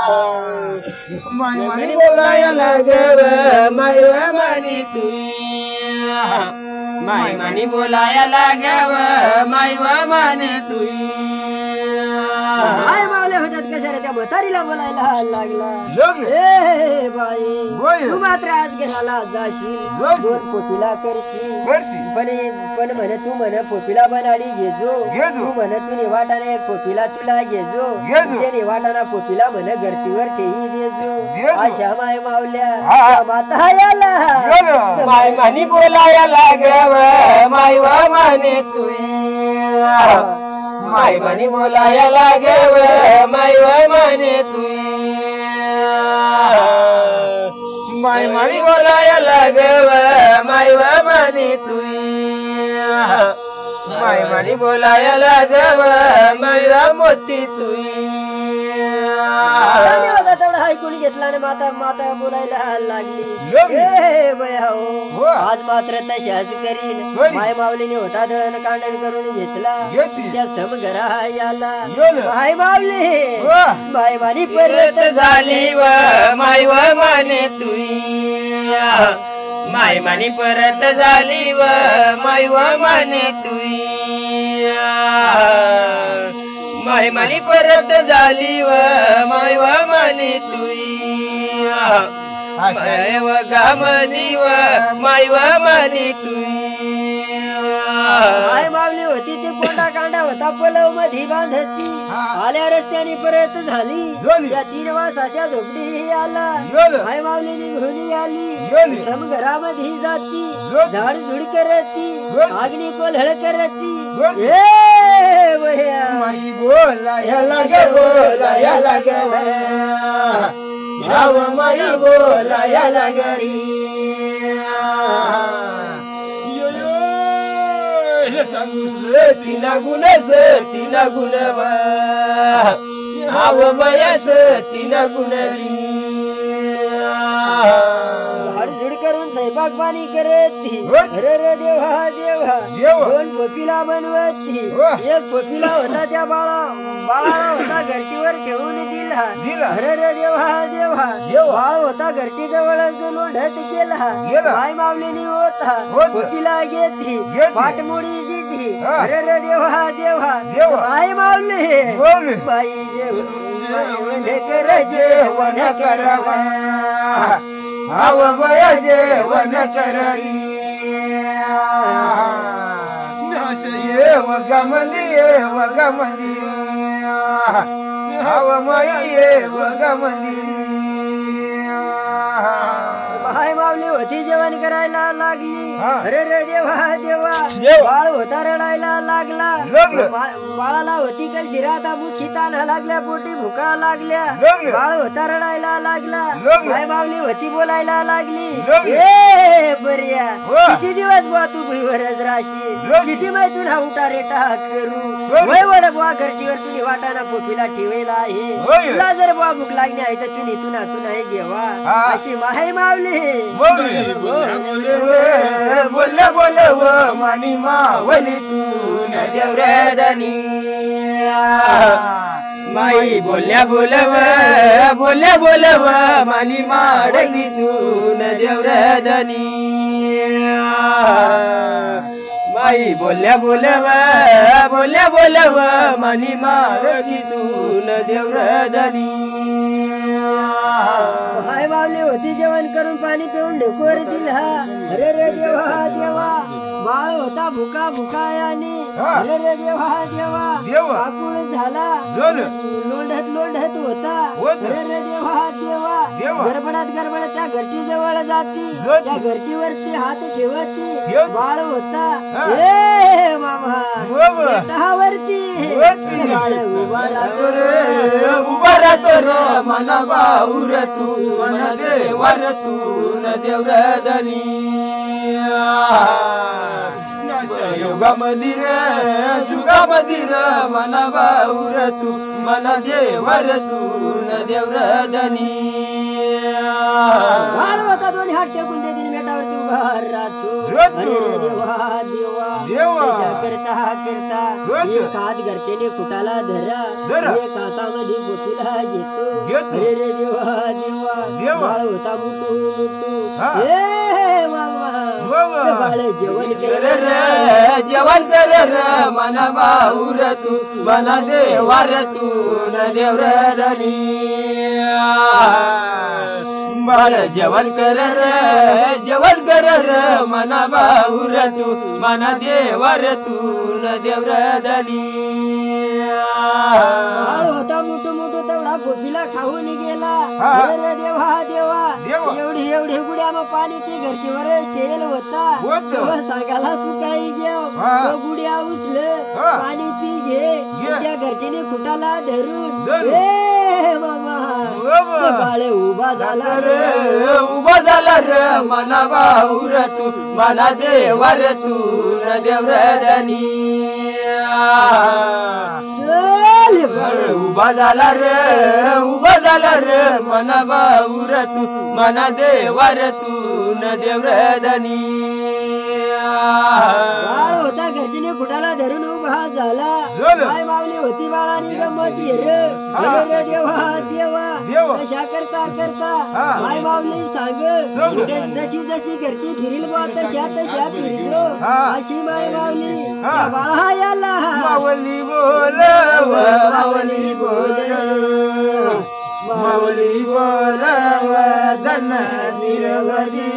माय मानी बोलाया लागव माय मानी तू माय मानी बोलाया लागव माय माने तू काय मावले होतात कशा रे त्या म्हातारीला बोलायला लागला ए बाई तू मात्र आज घराला जाशील दोन पोपीला करशील पण म्हणे तू म्हणे पोपीला बनाडी घेजो तू म्हणे तू निवाटाने एक पोपीला तुला घेजो ते निवाटाना पोपीला म्हणे घरटीवर ठेवी देजो अशा माय मावल्या माता याला माय मानी बोलाया लागव माय माने तू माय मानी बोलाया लागव माय माने तू माय मानी बोलाया लागव माय माने तू माय मानी बोलाया लागव माय मोती तू तेवढा ऐकून घेतला आणि माता माता बोलायला लागली आज मात्र तशाच करील माय माऊलीने होता दळण कांडण करून घेतला त्या सम घरा याला माय माऊली माय मानी परत झाली व माय माने तू माय मानी परत झाली व माय माने तू माय मानी परत झाली व माय माने तू माय व गामदी व माय माने तू माय मावली होती ती कोंडा कांडा होता पलव मध्ये बांधती आल्या रस्त्याने परत झाली त्या 3 वासाच्या झोपडी आला माय मावली निघून आली सम घरामध्ये जाती झाड झुड करती अग्नी कोल्हळ करती ए बया माई बोलाया लागव याव माई बोलाया लागरी सांगू तिला गुण आव मयस तिला गुणरी झाडझुड करून स्वयंपाक पाणी करती र देवा देवा दोन पोपीला बनवती एक पोपीला होता त्या बाळाला होता घरटीवर ठेवून दिला र देवा देवा बाळ होता घरटी जवळ जो लोंढत गेला माय मावलीने होता पोपीला घेतली पाठमोडी दिली र देवा देवा माय मावली बाई जेवण करावा आव बय जेवण कररी वगमंदी आव मय वगमंदी माय मावली होती जेवण करायला लागली अरे देवा देवा बाळ होता रडायला लागला बाळाला होती का शिराता मुखी ताना लागल्या पोटी भुका लागल्या बाळ होता रडायला लागला माय मावली होती बोलायला लागली ए बर्या किती दिवस बुवा तू भुईवरच राशी किती मैथून हा उठा रेटा करू वय वड बुवा घरटीवर तुझी वाटाना पोपीला ठेवायला आहे तुला जर बुवा भूक लागली आहे तर तुम्ही तुना तुनाही घेवा अशी माय मावली बोल व मानी मावली तू न देवरदनी माई बोल्या बोल व मानी माडली तू न देवरदनी माई बोल्या बोल व मानी माडली तू न देवरदनी हाय मावली होती जेवण करून पाणी पिऊन ढेकोर दिला अरे देवा देवा बाळ होता भुका भुकायाने अरे देवा देवा आकुळ झाला लोंढत होता अरे देवा देवा गडबडात त्या घरटी जवळ जाती त्या घरटीवरती हात ठेवती बाळ होता ए मामा बेटावरती बाळ उभा राहतो रे मना बाऊर तू मन देवर तू न देवरदनी युगा मंदिर मना बाऊर तू मन देवर तू न देवरदनी बाळ होता दोन्ही हात टेकून ते दिन बेटावरती उभा रातू अरे रे देवा देवा कशा करता एक हात घरटेने फुटाला धरा एक हातामध्ये बोटीला घेतो अरे रे देवा बाळ होता मुटू ए मामा बाळ जेवण कर मना बाहुर तू मना देवार तू न देवरधनी बाळ जेवण कर मना बाहुर तू मना देवार तू न देवरधनी बाळ होता मोठू तेवढा पोपीला खाऊन गेला अरे देवा एवढी गुड्या मग पाणी ती घरचीवर ठेल होता सांगायला सुकाई घेऊ तो गुड्या उचल पाणी पी घे त्या घरचीने खुटाला धरून ए मामा बाळे उभा झाला रे मना बाहुर तू मना देवार तू न देवरधनी उभा झाला रे मना बाहुर तू मना देवार तू न देवरधनी बाळ होता घरचीने खुटाला धरून उभा झाला काय मावली होती बाळानी गंमती रे देवा कशा करता काय मावली सांग जशी घरची फिरील बा तशा फिरलो अशी माय मावली बाळा याला मावली बोल धन जिरवदी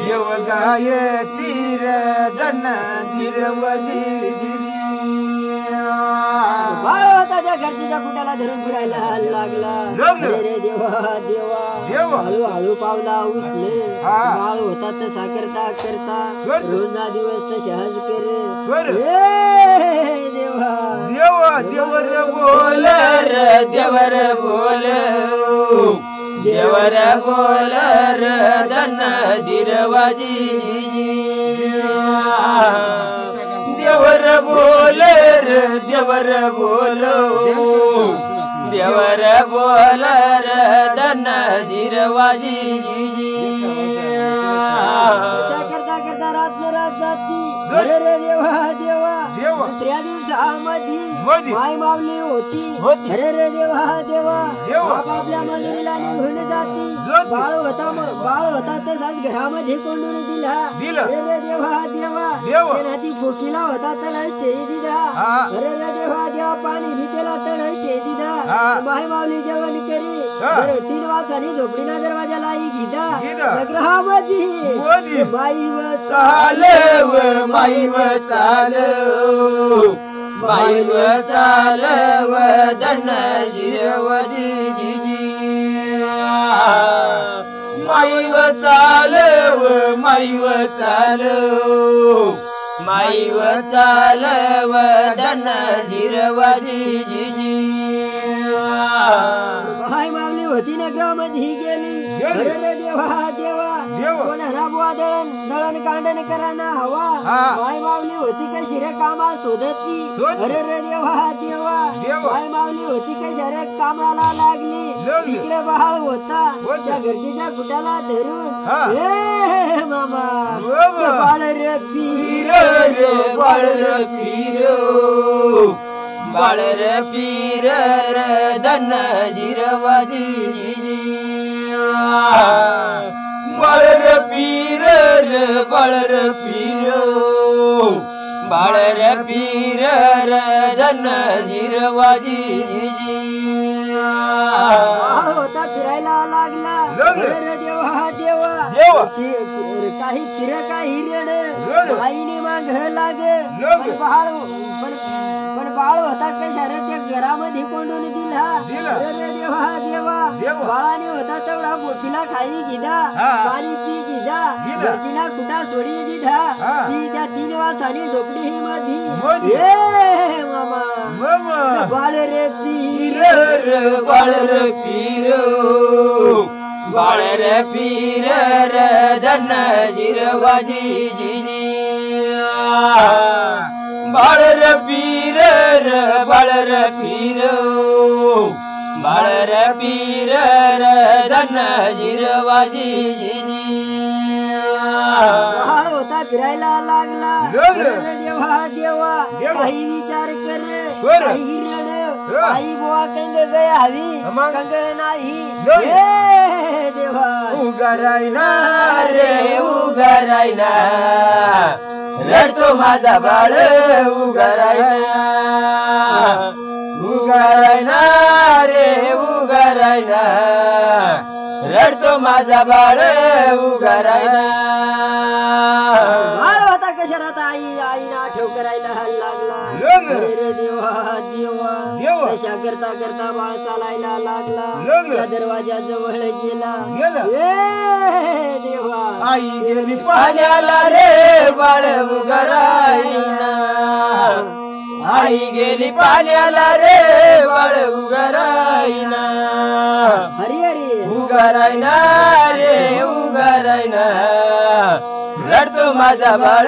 येवगायतीर धन जिरवदी बाळ होता त्या घरच्या कुटाला धरून फिरायला लागला रे देवा हळू पावला उचले बाळ होता तसा करता रोज ना दिवस तशाच कर देवर बोल धन दिरवाजी देवर बोल धन दिरवाजी करता रात जाती अरे रे देवा दुसऱ्या दिवसामध्ये माय मावली होती अरे रे देवा आपल्या मजुरीला निघून जाती बाळ होता तसाच घरामध्ये कोंडून दिला अरे रे देवा ती फोफीला होता त्याला स्टे दिला अरे रे देवा पाणी बी त्याला तळ स्टे दिला माय मावली जेवण करी 3 वाजतानी झोपडीना दरवाजाला घिदा ग्रहामध्ये माईव चालव धन जिरवदी माईव चालव धन जिरवदी हाय मावली होती ना ग्रामध्ये गेली अरे रे देवा कोणाला बुवा दळण कांडण कराना हवा हाय मावली होती कशी रे कामा शोधती अरे रे देवा हाय मावली होती कशी रे कामाला लागली इकडे बाळ होता त्या घरच्या कुटाला धरून ए मामा बाळ रे पीर बाळ रे पीर धन जिरवदी बाळ रे पीर धन जिरवदी होता फिरायला लागला अरे देवा काही काही रेड आईने माग लागे पण बाळ होता कशा रे त्या घरामध्ये कोंडून दिला अरे देवा बाळाने होता तेवढा बोटीला खाई घिदा पाणी पी घिदा घरटीला कुठा सोडी दिधा ती त्या 3 वाजतानी झोपडी मध्ये मामा बाळ रे पीर धन जिरवदी बाळ रे पीर र बाळर पीर बाळर पीर र धन जिरवाजी बाळ होता फिरायला लागला अरे देवा देवा काही विचार कर काही रड आई बुवा कंग गया हवी कंग नाही हे देवा उगारायना रे उगारायना रडतो माझा बाळ उगारायना उगारायना रे उगारायना रडतो माझा बाळ उगारायना बाळ होता कशात आई आईना आठव करायला लागला अरे रे देवा देवा कशा करता करता बाळ चालायला लागला त्या दरवाजा जवळ गेला ए देवा आई गेली पाण्याला रे बाळ उगारायना आई गेली पाण्याला रे बाळ उगारायना हरी हरी उगारायना रे उगारायना रडतो माझा बाळ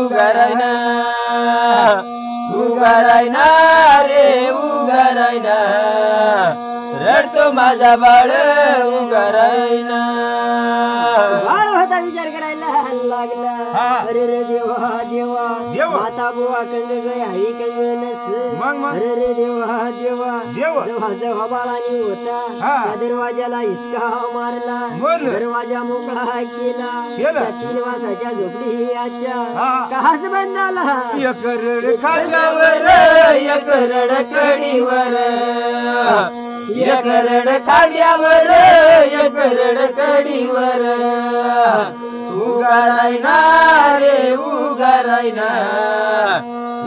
उगारायना उगारायना रे उगारायना रडतो माझा बाळ उगारायना बाळ होता विचार करायला लागला अरे रे देवा देवा माता बुवा कंग गय हवी कंग नस अरे रे देवा देवा जेव्हा जेव्हा बाळाने होता त्या दरवाजाला हिसका मारला दरवाजा मोकळा केला त्या 3 वासाच्या झोपडी आच्या कास बंद झाला एक रड खांद्यावर एक रड कडीवर एक रड खांद्यावर एक रड कडीवर उगारायना रे उगारायना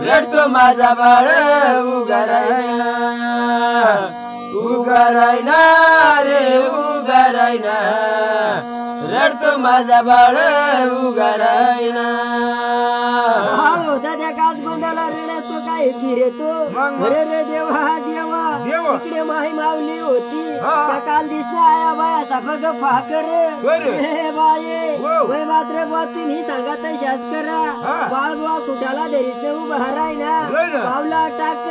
रडतो माझा बाळ उगारायना उगारायना रे उगारायना रडतो माझा बाळ उगारायना बाळ होता त्या काच बंदाला रडतो काय फिरतो अरे रे देवा देवा इकडे माही माऊली होती त्या काल दिसण्या आया बाया साफक फाकर हे बाये वय मात्र बुवा तुम्ही सांगा तशाच करा बाळ बुवा कुठाला धरीसने उभा राहिना पावला टाक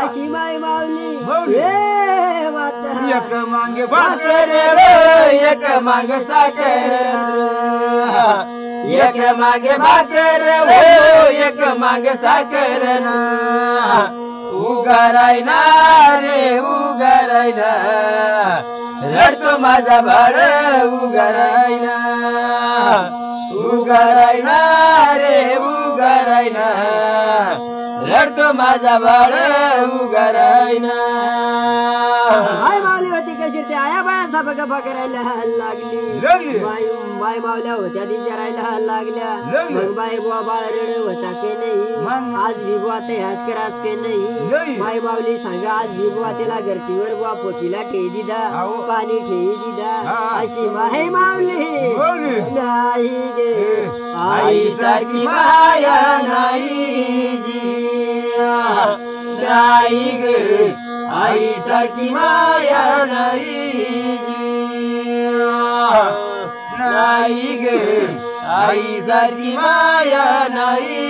अशी माई माऊली हे माता एक मांगे भाकर एक मांग साकर एक मागे भाकर एक माग साकर उगारायना रे उगारायना रडतो माझा बाळ उगारायना उगारायना रे उगारायना रडतो माझा बाळ उगारायना माय मावली होती कशी ते आया बाया साबका करायला लागली बाय मावल्या होत्या विचारायला लागल्या मग बाय बुवा बाळ रड होता की नाही आज भी बुवा ते हस करास के नाही बाय मावली सांगा आज भी बुवा त्याला घरटीवर बुवा पोटीला ठेई दिदा पाणी ठेई दिदा अशी माय मावली नाही गे आई सारखी माया नाही जी नाही ग आई सारखी माया नाही नाही ग आई सारखी माया नाही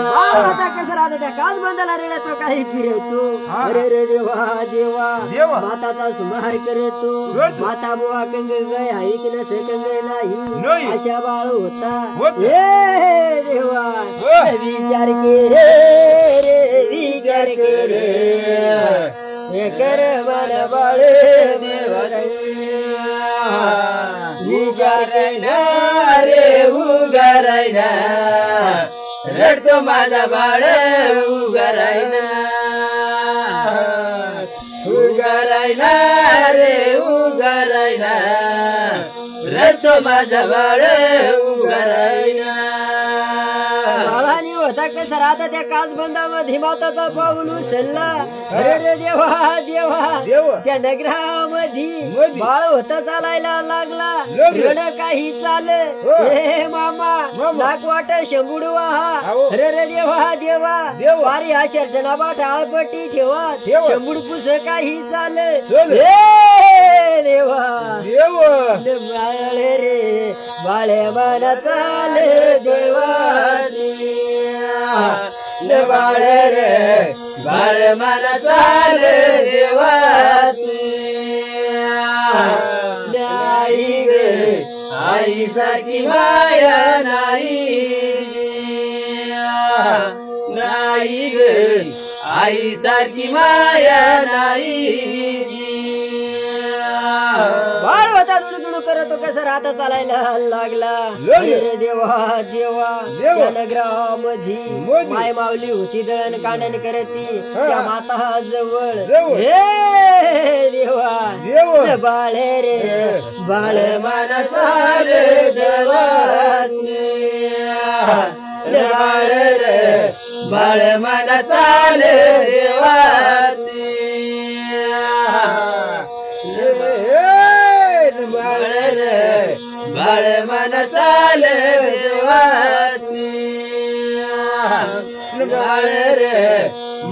आता कसं राहत त्या काच बंदाला रडतो काही फिरतो अरे रे देवा देवा माताचा सुमार करतो माता बुवा कंग गय हाईक नस कंग नाही अशा बाळ होता हे देवा विचार के रे विचार के रे कर मन बाळ विचार रे उगारायना रडतो माझा बाळ उगारायना उगारायना रे उगारायना रडतो माझा बाळ उगारायना बाळानी होता कसा राहता त्या काचबंदामध्ये माताचा पाऊल उचलला अरे रे देवा देवा त्या नगरामध्ये बाळ होता चालायला लागला रड काही चाल हे मामा नाक वाट शंभुडवा अरे रे देवा वारी हा शर्टनाबा टाळपट्टी ठेवा शंभुड पुस काही चाल हे देवा बाळे रे बाळे मन चाल देवा बाळ रे बाळ मला चाल देवा आई ग आई सारखी माया नाही ग आई सारखी माया नाही बाळ होता दुडू करतो कसं राहता चालायला लागला अरे रे देवा देवा नगरामध्ये माय माऊली होती दळण कांडण करती त्या माता जवळ हे देवा बाळ रे बाळ माना चाल देवा बाळ रे बाळ माना चाल देवा बाळ रे बाळ मन चाल देवाती बाळ रे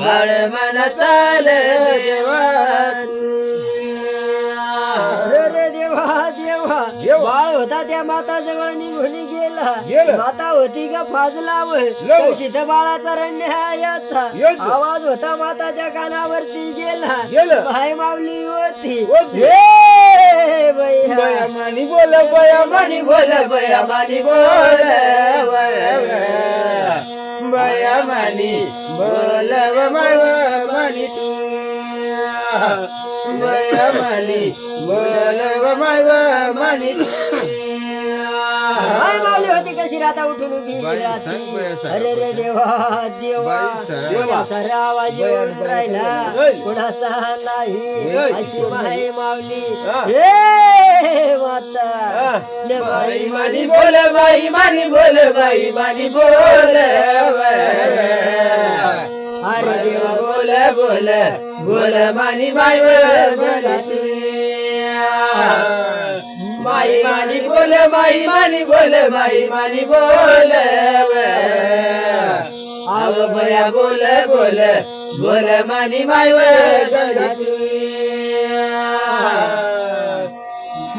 बाळ मन चाल देवाती रे देवा देवा बाळ होता त्या माता जवळ निघून गेला माता होती का फाजलाव शीत बाळाचा रण्याचा आवाज होता माताच्या कानावरती गेला भाई माऊली होती बया मानी बोल बया मानी बोल बया मानी बोल बया मानी बोल मानी तू बया मानी बोल मानी माय माऊली होती कशी राता उठून उभी राहती अरे रे देवा देवा कोणाचा आवाज येऊन राहिला कोणाचा नाही अशी माय माऊली हे माता बाई मानी बोल बाई मानी बोल बाई मानी बोल अरे देवा बोल बोल बोल मानी माय माई मानी बोल माई मानी बोल माई मानी बोल आव बया बोल बोल बोल मानी माय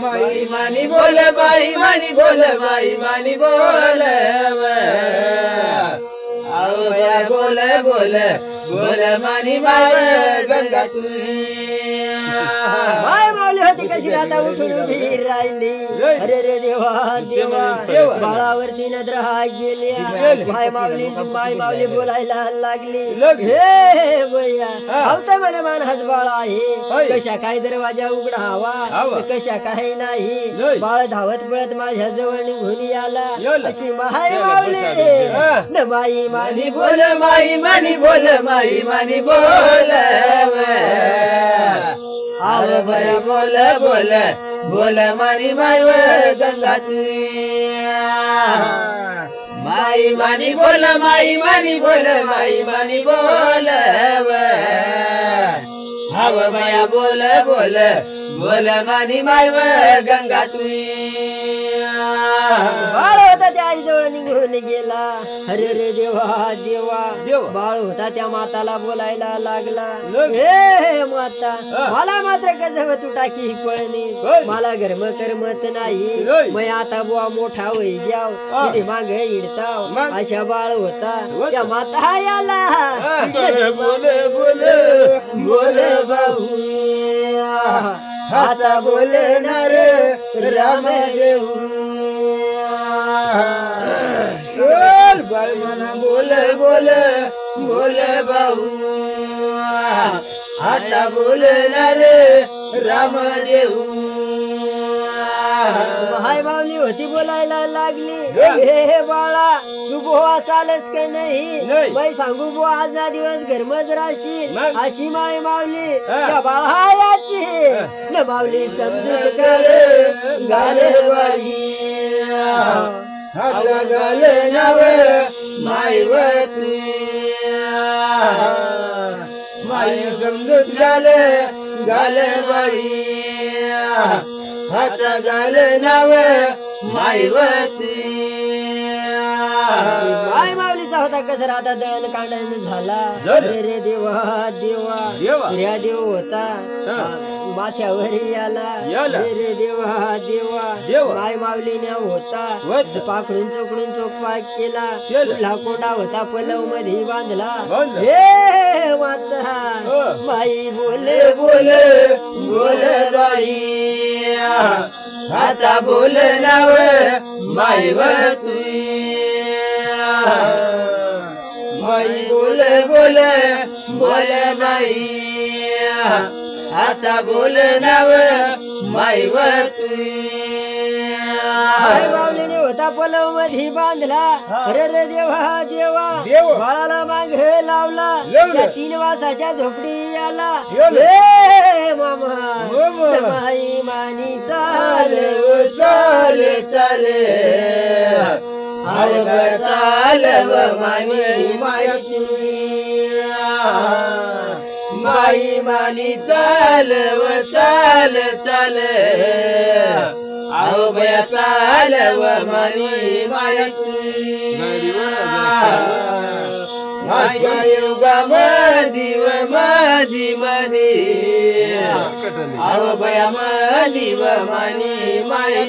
माई मानी बोल माई मानी बोल माई मानी बोल आव बया बोल बोल बोल मानी माय गंगा तू माय माऊली होती कशी राता उठून उभी राहिली अरे रे देवा देवा बाळावरती नजरा गेल्या माय माऊली बोलायला लागली हे बया आवता मन मानस बाळ आहे कशा काय दरवाजा उघडावा कशा काही नाही बाळ धावत पळत माझ्या जवळ निघून आला अशी माय माऊली माई मानी बोल माई मानी बोल माई मानी बोल आव बया बोल बोल बोल मानी माय गंगा माई मानी बोल माई मानी बोल माई मानी बोल आव बया बोल बोल बोल मानी माय गंगा बाळ होता त्या आई जवळ निघून गेला अरे रे देवा देवा बाळ होता त्या माताला बोलायला लागला हे माता मला मात्र कसं तू टाकी पळणी मला घरम करमत नाही मैं आता बुवा मोठा होई जाव तिथे माग इडताव अशा बाळ होता त्या माता याला बोल बोल बोल भाऊ आता बोलणार राम देऊ बोल बाळ मना बोल बोल बोल भाऊ आता बोलणार राम देऊ हाय माऊली होती बोलायला लागली हे बाळा तू बोवा चालस का नाही बाई सांगू बो आज ना दिवस घरमच राशील अशी माय माऊली त्या बाळाची न माऊली समजूत कर गाले बाई हात गाल नाव मायवती माई समजूत गाल बाई हात गाल नाव मायवती माय माऊलीचा होता कसं राहता दळण कांडण झाला रे रे देवा देवा सूर्या देव होता माथ्यावरी आला याला. रे रे देवा देवा देवा. माय माऊलीने होता होता. पाखडून चोकडून पाक केला केला. कुठला कोंडा होता पलव मध्ये बांधला बांधला. हे माता हो. बाई बोले बोले बोले बाई आता बोल नाव माईवर तुई माई बोल बोल बोल बाई आता बोल नाव माईवर तुई माय माऊलीने होता पलव मध्ये बांधला रे रे देवा देवा देवा. बाळाला माग लावला लावलं. त्या 3 वासाच्या झोपडी आला लावलं. हे मामा मामा. माई मानी चाल व चाल चाल अरे ग चाल व मानी माई मानी चाल व चाल चाल अहो बया चाल व मानी माया माझ्या योगा मधी व मधी मधी अहो बया मधी व मानी माया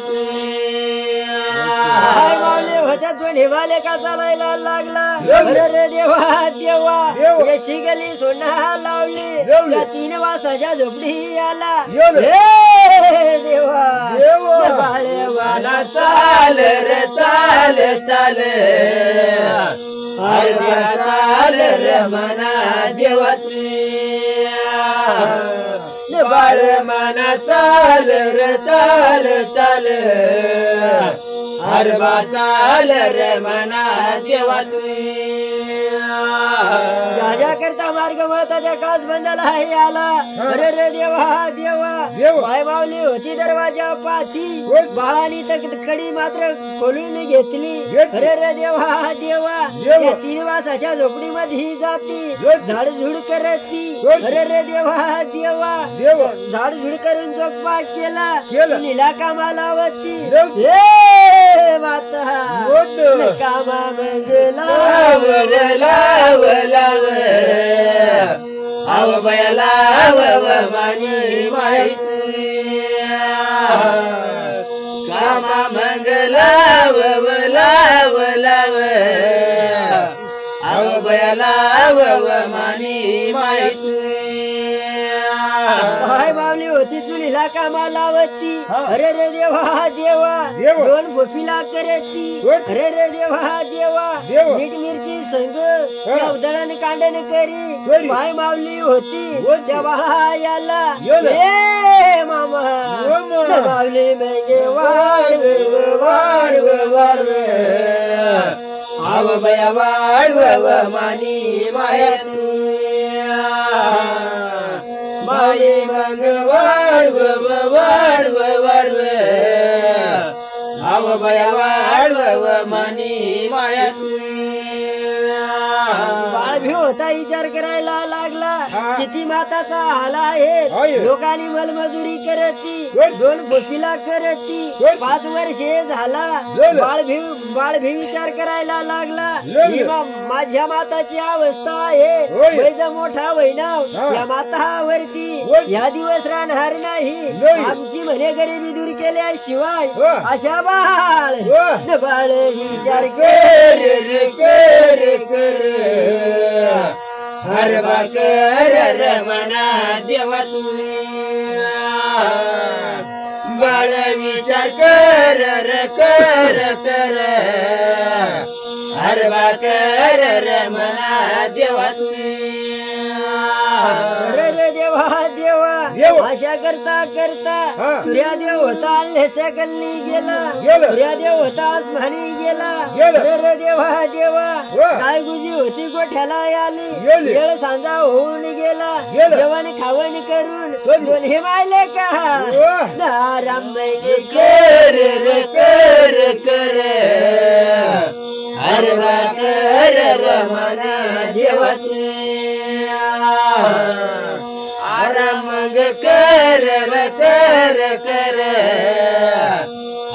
हाय माऊली होत्या दोन्ही वाले का चालायला लागला लावलं. अरे रे देवा देवा देवा. यशी गली सोना लावली लावलं. त्या 3 वासाच्या झोपडी आला लावलं. हे देवा देवा. बाळे वाला चाल रे चाल चाल अरे बा चाल रे मना देवा बाळ मना चाल रे चाल चाल अरे बा चाल रे मना देवा ज्या करता मार्ग वळता त्या कास बंदाला आहे आला अरे रे देवा देवा देवा. माय माऊली होती दरवाजा पाठी होय. बाळानी तर कडी मात्र खोलून घेतली घेतली. अरे रे देवा देवा देवा. त्या 3 वासाच्या झोपडी मध्ये जाती घेतली. झाडझुड करत ती घेतली. अरे रे देवा देवा देवा. झाडझुड करून चोखपाक केला केला. लीला कामालावती घेतली. हे माता होतं. कामा मग लाव रे लाव लाव अव बया लाव व मानी माहिती कामा मग लाव व लाव लाव अव बया लाव व मानी माहिती हाय माऊली होती चुलीला कामा लावची हा. अरे रे देवा देवा देवा. 2 भोपीला करती होत. अरे रे देवा देवा देवा. मीठ मिरची संग हा. दळण कांडण करी करी. माय माऊली होती होती. त्या बाळा याला याला. ए मामा मामा. त्या माऊली मेंगे वाढवे वाढवे वाढवे अव बया वाढव व मानी माया माई मग वाढव वाढव वाढव अव बया वाढव मानी माया बाळ भी होता विचार करायला लागला हा. किती माताचा हाल आहे. आहे लोकांनी मलमजुरी करती बर. 2 भोपीला करती बर. 5 वर्षे झाला झालं. बाळ भी विचार करायला लागला झालं. ही माझ्या माताची अवस्था आहे होय. वैजा मोठा वैनाव हा. या मातावरती होय. या दिवस राहणार नाही नाही. आमची म्हणे गरिबी दूर केल्याशिवाय हा. अशा बाळ हा. न बाळ विचार कर रे कर कर हर बा कर रे मना देवा बाळ विचार कर रे कर कर हर बा कर रे मना देवा अरे रे देवा देवा देवा. अशा करता करता हा. सूर्यादेव होता आल्हेच्या गल्ली गेला गेला. सूर्यादेव होता आसमानी गेला गेला. अरे रे देवा देवा वा. काय गुजी होती गोठ्याला आली गेली. वेळ सांजा होऊन गेला गेला. जेवण खावण करून गेली. दोन्ही मायले का वा. नाराम महिने कर रे कर कर हर बा कर रे मना देवा आराम मग कर रे कर कर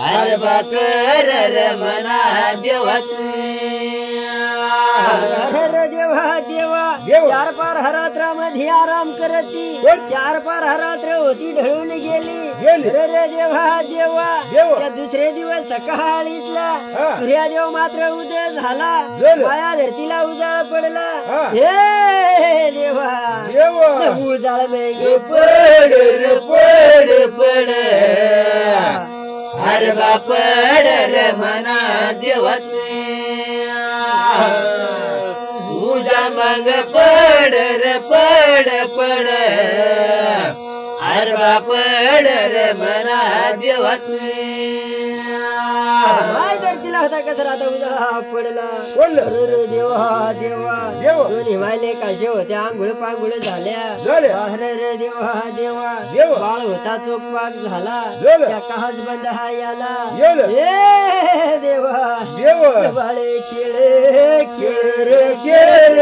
हर बा कर रे मना देवा अरे रे देवा देवा देवा चार पार हरात्रा मध्ये आराम करती चार पार हरात्र होती ढळून गेली रे देवा देवा त्या दुसरे दिवस सकाळीसला सूर्यादेव मात्र उदय झाला माया धरतीला उजाळ पडला हे देवा उजाळ मेघे पड पड पड हर बापड रे मना देवाचे उजा मग पड रे पड पड हर बापड रे मना देवाचे माय धरतीला होता कसरा आता उजाळा पडला रे देवा देवा दोन हिमालय काशे होत्या आंघोळ पांघोळ झाल्या रे देवा देवा बाळ होता चोख पाक झाला त्या कहाच बंद हा याला हे देवा बाळे खेळ खेळ रे खेळ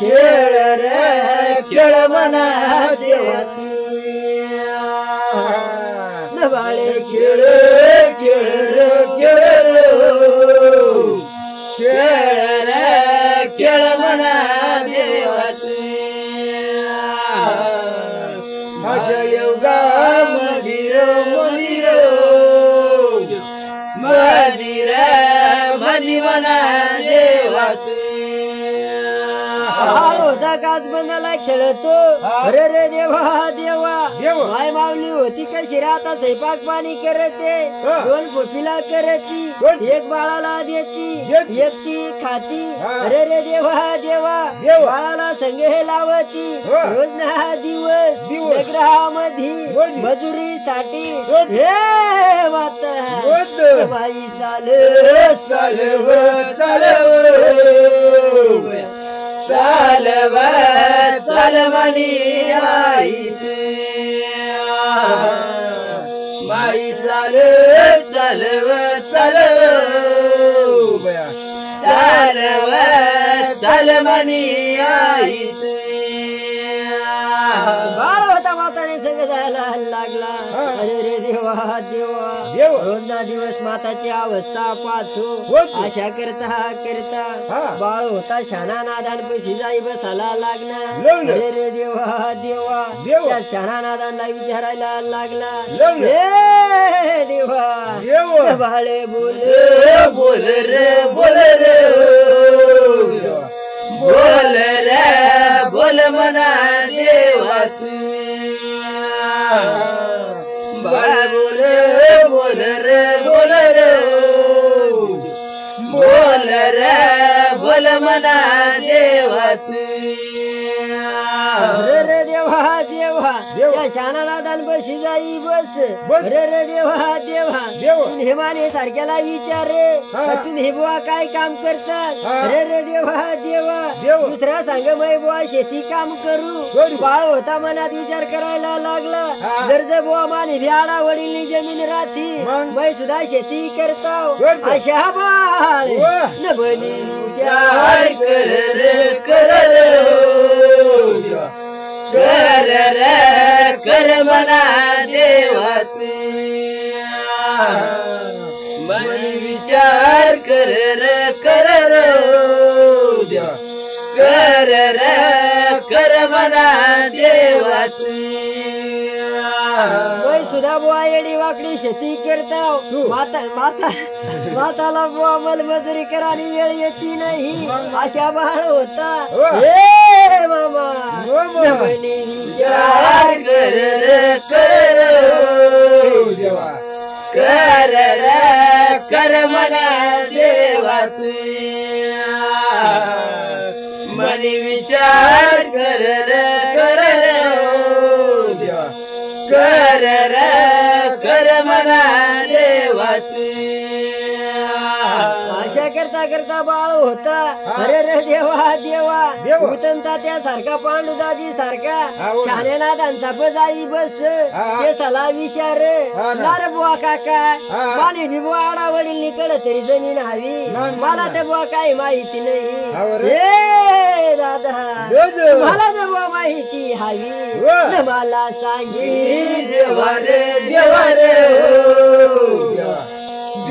खेळ रे खेळ मना देवा बाळे खेळ खेळ रे खेळ खेळ रे खेळ मना देवाचे अशा योगा मंदिर मंदिर मंदिर मधी मना देवाचे होता काच बनाला खेळतो अरे रे देवा देवा माय माऊली होती का शिराता स्वयंपाक पाणी करते दोन पोपीला करती एक बाळाला देती एक ती खाती अरे रे देवा देवा बाळाला संगे लावती रोज ना दिवस ग्रहामध्ये मजुरीसाठी हे माता बाई चाल चालव चालव चालवणी आई बाई चाल चालव चालव चालव चालवणी आई बाळ होता माताने संग जायला लागला अरे रे देवा देवा रोज ना दिवस माताची अवस्था पाहतो आशा करता करता बाळ होता शाना नादान पशी जाई बसायला लागला अरे रे देवा देवा त्या शाना नादानला विचारायला लागला हे देवा बाळे बोल बोल रे बोल रे बोल रे बोल मना देवाचे बाळ बोल बोल रे बोल रे बोल रे बोल मना देवाचे रे रे देवा देवा त्या शानानादान बशी जाई बस रे रे देवा देवा तुम्ही माने सारख्याला विचार रे तुम्ही बुवा काय काम करतात रे रे देवा देवा दुसरा सांग मै बुवा शेती काम करू बाळ होता मनात विचार करायला लागला जर बुवा माने भ्याडा वडील जमीन राहती मै सुद्धा शेती करताव अशा बाळ न बनी विचार कर रे कर कर रे कर मना देवाचे मनी विचार कर रे कर रे कर मना देवाचे सुद्धा बुवा येडी वाकडी शेती करताव माताला बुवा मलमजुरी करानी वेळ येती नाही अशा बाळ होता हे मामा बहिणी विचार कर रे कर मना देवाचे मनी विचार कर रे कर मना देवाचे आशा करता करता बाळ होता अरे रे देवा देवा उतमता त्या सारखा पांडुदाजी सारखा शानेना दानसाप जाई बस ते सला विचार नार बुवा काका माने बी बुवा आडा वडील निकड तरी जमीन हवी मला ते बुवा काही माहिती नाही हे दादा मला ते बुवा माहिती हवी मला सांगी देवा रे देवा रे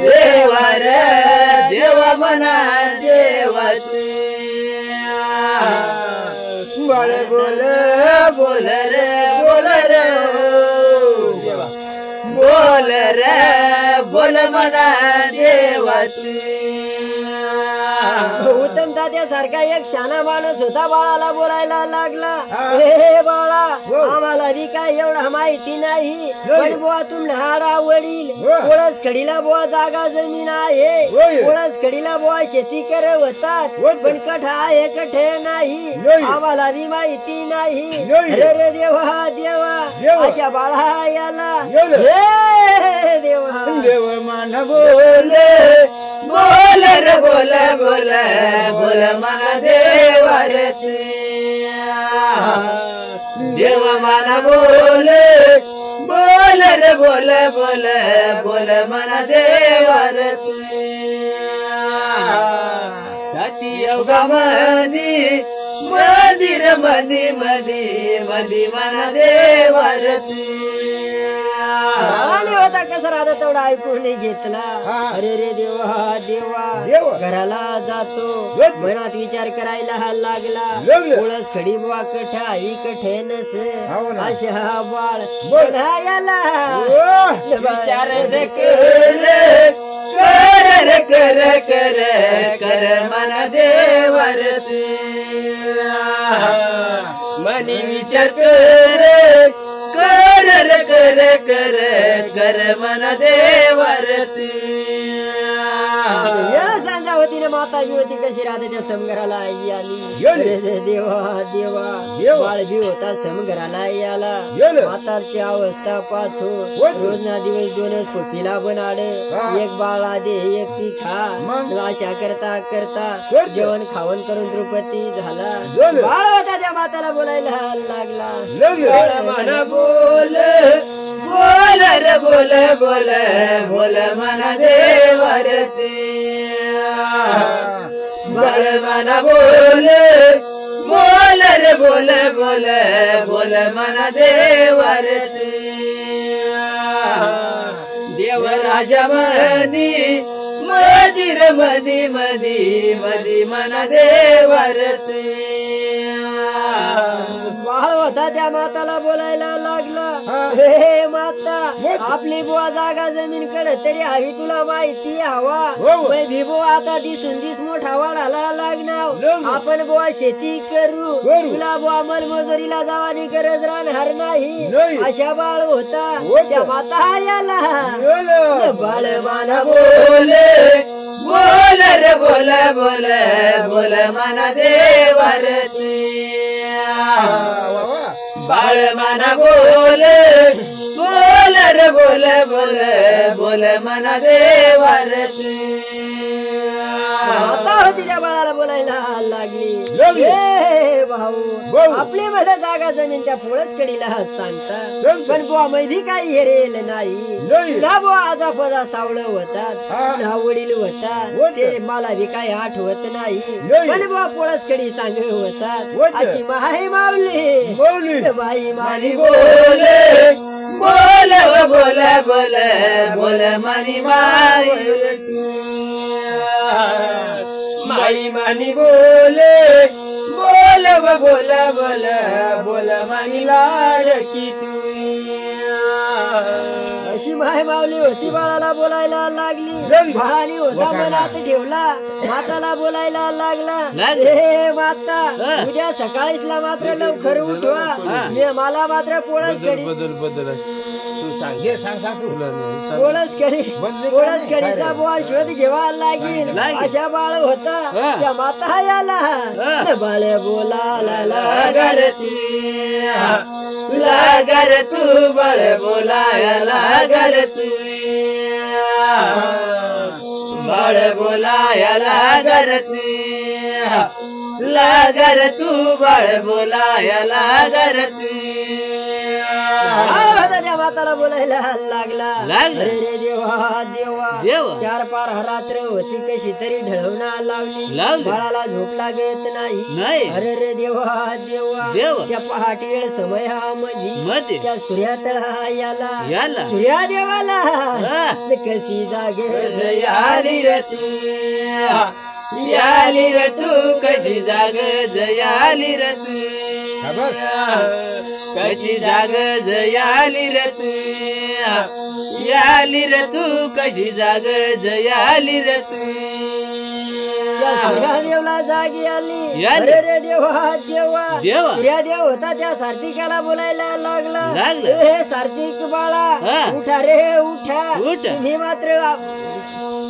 देवा रे देवा मना देवाचे बाळ बोल बोल रे बोल रे बोल रे बोल मना देवाची उत्तम तात्यासारखा एक शाना माणूस होता बाळाला बोलायला लागला हे बाळा आम्हाला बी काय एवढा माहिती नाही पण बुवा तुम्हाला वडील कोळस खडीला बुवा जागा जमीन आहे कोळस खडीला बुवा शेती करत होतात पण कठ आहे कठ नाही आम्हाला बी माहिती नाही अरे रे देवा देवा अशा बाळा याला हे देवा देव मान बोले बोल रे बोल बोल बोल मन देवर देव मान बोले बोल रे बोल बोल बोल मन देवर साठी योगा मधी मंदिर मधी मधी मधी मन देवर बाळाने होता कसा राहता तेवढा ऐकून नाही घेतला अरे रे देवा देवा घराला जातो मनात विचार करायला लागला कोळस खडी बुवा कठा विकठे नस अशा बाळ बोलायला विचार कर मन देवर मनी विचार कर मन देवर सांजा होती ना माता बी होती कशी राहते त्या समघराला आई आली अरे रे देवा देवा बाळ बी होता समघराला आई आला म्हातारची अवस्था पाहतो रोज ना दिवस दोनच पोपीला बनाडे एक बाळा दे एक ती खा अशा करता करता जेवण खावण करून द्रुपती झाला बाळ होता त्या माताला बोलायला लागला मन बोल बोल रे बोल बोल बोल मन देवर बाळ मन बोल बोल रे बोल बोल बोल मन देवर देव राजा मधी मंदिर मधी मधी मधी मन देवर बाळ होता त्या माताला बोलायला लागला हे माता आपली बुवा जागा जमीन कडे तरी हवी तुला माहिती हवा बुवा आता दिसून दिस मोठा वाढायला लागणार आपण बुवा शेती करू तुला बुवा मजमजुरीला जावानी गरज राहणार नाही अशा बाळ होता त्या माता याला बाळ माना बोले बोल रे बोल बोल बोल मन देवर बाळ मन बोले बोल रे बोल बोल बोल मन देवर आता होती त्या बाळाला बोलायला लागली हे भाऊ आपली मला जागा जमीन त्या पोळस कडीला सांगता पण बुवा मै भी काही हेरेल नाही तुला बुवा आजा पजा सावळ होतात तुला वडील होतात ते मला भी काही आठवत नाही पण बुवा पोळस कडी सांग होतात अशी माही मावली बाई माली बोले बोल बोल बोल बोल मनी माई माई मानी बोले बोल बोल बोल बोल मनी लाडकी तू अशी माय मावली होती बाळाला बोलायला लागली बाळाने होता मनात ठेवला माताला बोलायला लागला हे माता उद्या सकाळीसला मात्र लवकर उठवा मला मात्र पोळस कडी पोळस कडीचा बुवा शोध घेवा लागेल अशा बाळ होता त्या माता याला बाळ बोलायला लागर तू बाळ बोलायला लागर तू बाळ बोलायला लागर लागर तू बाळ बोलायला लागर त्या माताला बोलायला लागला अरे रे देवा देवा चार पार रात्र होती कशी तरी ढळवणा लावली बाळाला झोप लागत नाही अरे रे देवा देवा त्या पहाटे समयामध्ये त्या सूर्या तळा याला सूर्या देवाला कशी जागे आली रती याली रे तू कशी जाग जयाली रे तू कशी जाग जयाली रे तू याली रे तू कशी जाग जयाली रे तू सूर्यादेवला जागी आली याली. अरे रे देवा देवा देवा. सूर्यादेव होता त्या सार्थिकाला बोलायला लागला लागला. हे सार्थिक बाळा हा. उठा रे उठा उठ.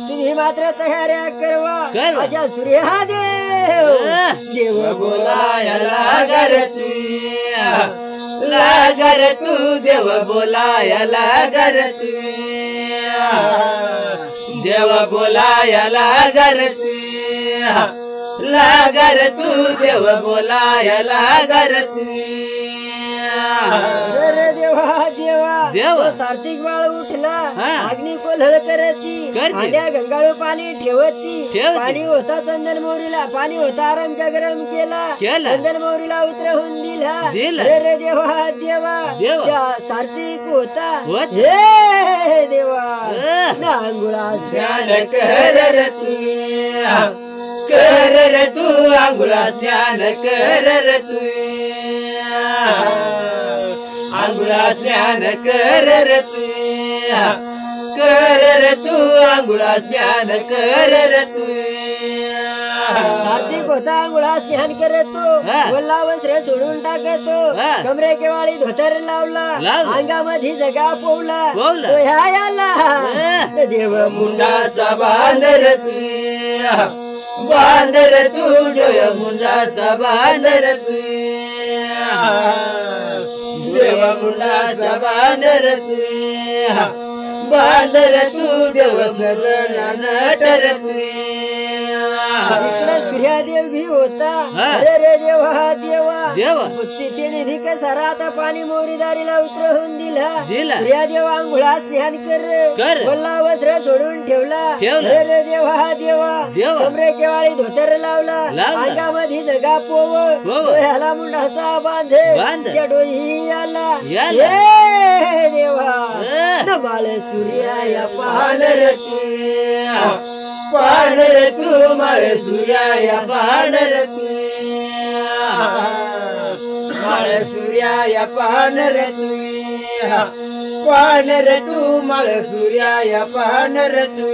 तुम्ही मात्र तयाऱ्या करवा करवा. अशा सूर्यादेव हा. देव बोलायला लागर तू लागर तू देव बोलायला लागर तू देव बोलायला लागर तू लागर तू देव बोलायला लागर तू अरे रे देवा देवा देवा. तो सार्थिक बाळ उठला हा. अग्नी कोल्हळ करती करती. हांड्या गंगाळू पाणी ठेवती ठेवती. पाणी होता चंदन मोरीला पाणी होता आरामच्या गरम केला केला. चंदन मोरीला उतरवून दिला दिला. अरे रे देवा देवा देवा. त्या सार्थिक होता होता. हे देवा अ. नांगुळा ध्यान कर रे तू कर रे तू आंघोळा स्नान कर रे तू आंघोळा स्नान कर रे तू कर रे तू आंघोळा स्नान कर रे तू सार्थिक होता अंघोळा स्नान करतो हा. वल्ला वस्त्र सोडून टाकतो हा. कमरे केवाळी धोतर लावला लावला. अंगामध्ये जगा पोवला पोवला. तो ह्या याला हा. देव मुंडाचा बांधर तू बांधर तू देव मुंडाचा बांधर तू देव मुंडाचा बांधर तू बांधर तू देव सदना नटर तू इकडे सूर्यादेव भी होता हा. अरे रे देवा देवा देवा. तिने भी कसारा आता पाणी मोरीदारीला उतरवून दिला दिला. सूर्यादेव अंघोळा स्नान कर. कर वल्ला वस्त्र सोडून ठेवला ठेवला. अरे रे देवा देवा देवा. कमरे केवाळी धोतर लावला लावला. अंगामध्ये जगा पोव डोह्याला मुंडासा बांधे बांध. त्या डोही आला याला. हे देवा अ. नबाळ सूर्या या पाहणार पानर तू माळ सूर्या पानर तू माळ सूर्या पानर तू पानर तू माळ सूर्या पानर तू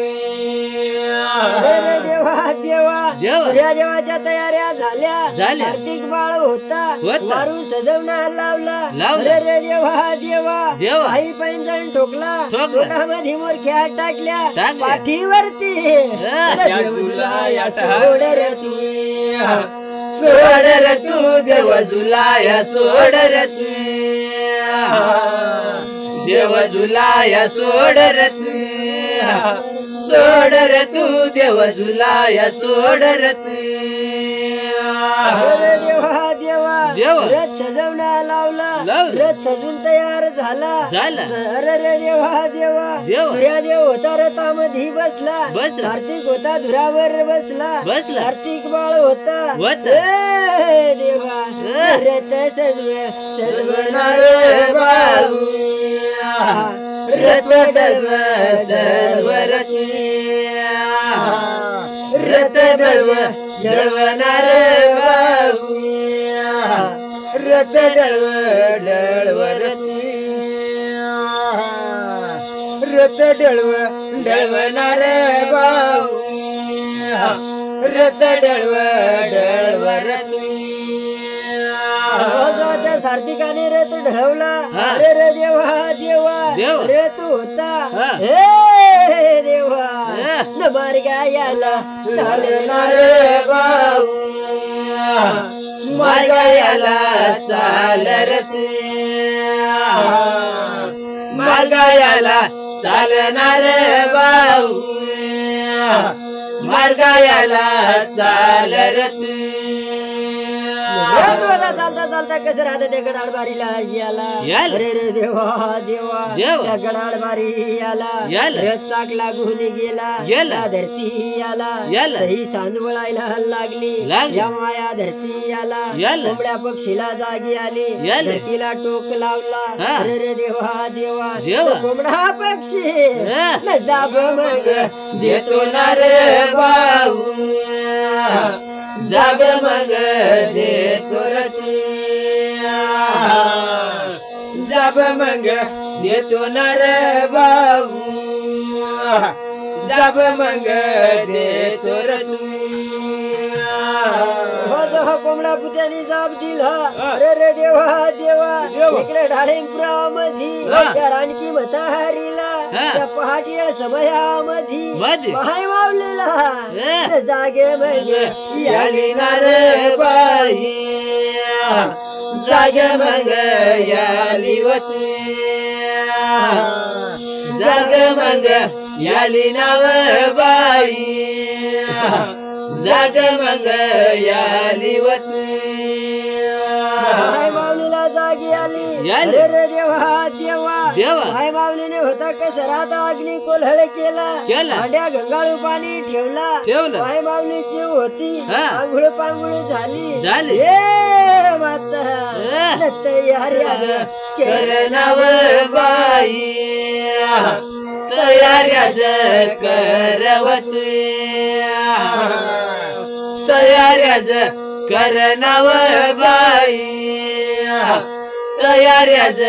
अरे रे देवा देवा देवा. सूर्यादेवाच्या तयाऱ्या झाल्या झाल्या. कार्तिक बाळ होता होता. वारू सजवणार लावला लावला. अरे रे देवा देवा देवा. आई पैंजण ठोकला ठोकला. तोंडामध्ये मोरख्या टाकल्या टाकल्या. पाठीवरती अशा देवला या सोड रे तू सोड रे तू देव जुलाया सोड रे तू देव जुलाया सोड रे तू सोड रे तू देव जुलाया सोड रे तू अरे देवा देवा देवा. रथ सजवणा लावला लावला. रथ सजून तयार झाला झाला. अरे रे देवा देवा देवा. सूर्यादेव होता रथामध्ये बसला बसला. कार्तिक होता धुरावर बसला बसला. कार्तिक बाळ होता होता. ए देवा रथ सजवणार बाळू रथ सर्व सर्व रती रथ सर्व डळवणार बाहू रथ डळव डळवरती रथ डळव डळवणार बाहू रथ डळव डळवरती त्या सार्थिकाने रथ ढळवला हा. अरे रे देवा देवा देवा. रथ होता हा. हे देवा हा. न मार्गा याला चालणार बाहू मार्गायाला चालरत मार्गायाला चालणार बाहू मार्गायाला चालरत रथ होता चालता चालता कसं राहत त्या गडाळबारीला याला याला. अरे रे देवा देवा देवा. त्या गडाळबारी याला याला. रथ चाक लागून गेला गेला. या धरती याला याला. सही सांजवळायला लागली लागली. या माया धरती याला याला. कोंबड्या पक्षीला जागी आली याला. धरतीला टोक लावला हा. अरे रे देवा देवा देवा. तो कोंबडा पक्षी हा. न जाब मग देतो ना रे बाहू जाग मग देतो रती जाब मग देतो नर बाबू जाब मग देतो रती हा कोंबडा पुत्यानी जाब दिला अरे रे देवा देवा इकडे ढाळिंबरामधी त्या रानकी म्हातारीला त्या पहाटी समयामधी माय मावलेला जागे मगे याली नार बाई जागे मग याली वती जाग मग याली नाव बाई जाग मग याली वती माय माऊलीला जागी आली अरे रे देवा देवा माय माऊलीने होता कसरात अग्नी कोल्हळ केला भांड्या गंगाळू पाणी ठेवला माय माऊलीची होती आंघोळ पांघोळ झाली हे माता तयाऱ्या करनाव बाई तयाऱ्याच करवती तयाऱ्याच करनाव बाई तयाऱ्याच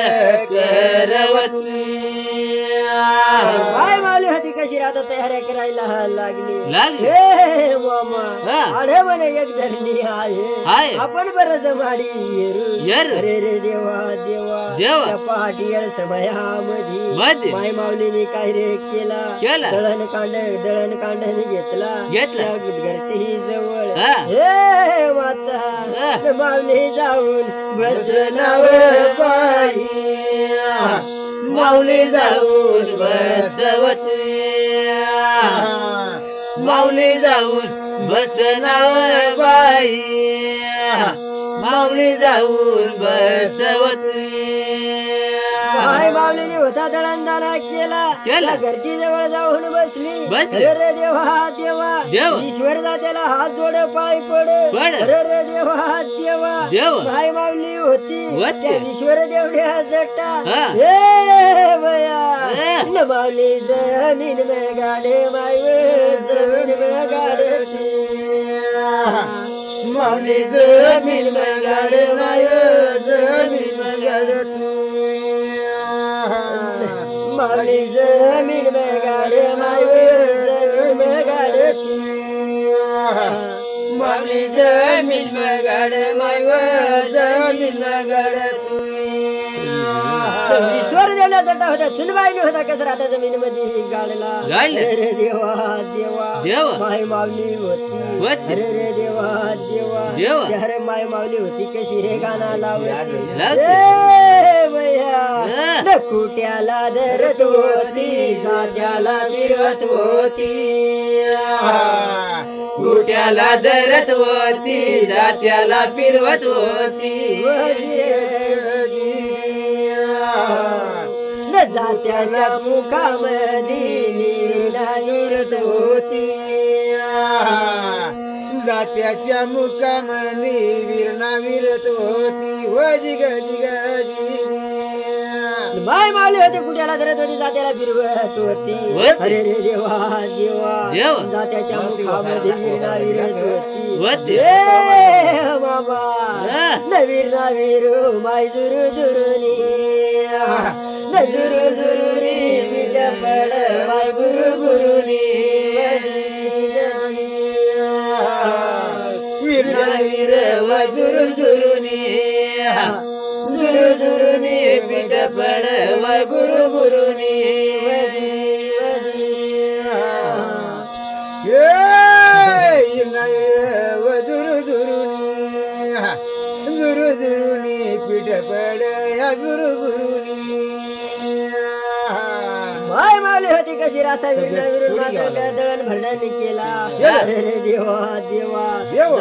करवती माय माऊली होती कशी राहता तयाऱ्या करायला लागली हे मामा आडे म्हणे एक धरणी आहे आपण बरच माडी येरू अरे रे देवा देवा पहाटी समयामध्ये माय माऊलीने काय रे केला दळण कांडण घेतला घरटी जवळ हे माता माऊली जाऊन बसनाव बाई माऊली जाऊन बसवती माऊली जाऊन बसनाव बाई माऊली जाऊन बसवती माय माऊलीने होता दळणदाना केला घरची जवळ जाऊन बसली अरे देवा देवा ईश्वर त्याला हात जोड पाय पड अरे देवा देवा माय माऊली होती त्या ईश्वर देवड्या जटा हे बया न माऊली जमीन में गाडे माय जमीन में गाडे माऊली जमीन में गाडे माय जमीन में गाडे माऊली जमीन में गाडे माय जमीन में गाडे माऊली जमीन में गाडे माय जमीन में गाडे ईश्वर देवला जटा होता सुनबाईने होता कसं आता जमीन मध्ये गाडला अरे देवा देवा माय माऊली होती अरे रे देवा देवा अरे माय माऊली होती कशी रे गाणं लावती भैया कुट्याला धरत होती जात्याला फिरवत होती कुट्याला धरत होती जात्याला फिरवत होती जात्याच्या मुखामध्ये निरत होती जात्याच्या मुखामध्ये विरणा विरत होती वजी गजी माय माऊली होते कुट्याला धरत होती जात्याला फिरवत होती अरे रे देवा देवा जात्याच्या मुखामध्ये विरणा विरत होती बाबा नवीरणा विरू माय जुरू जुरुनी जुरू जुरुनी पिठ पड माय गुरु गुरुनी वीर जुरू जुरुनी जुरू जुरुनी पिठ पड माय गुरु गुरुनी जुरू जुरुनी पिठ पड या गुरु गुरुनी माय माऊली होती कशी राहता विरून मात्र दळण भरण्याने केला अरे रे देवा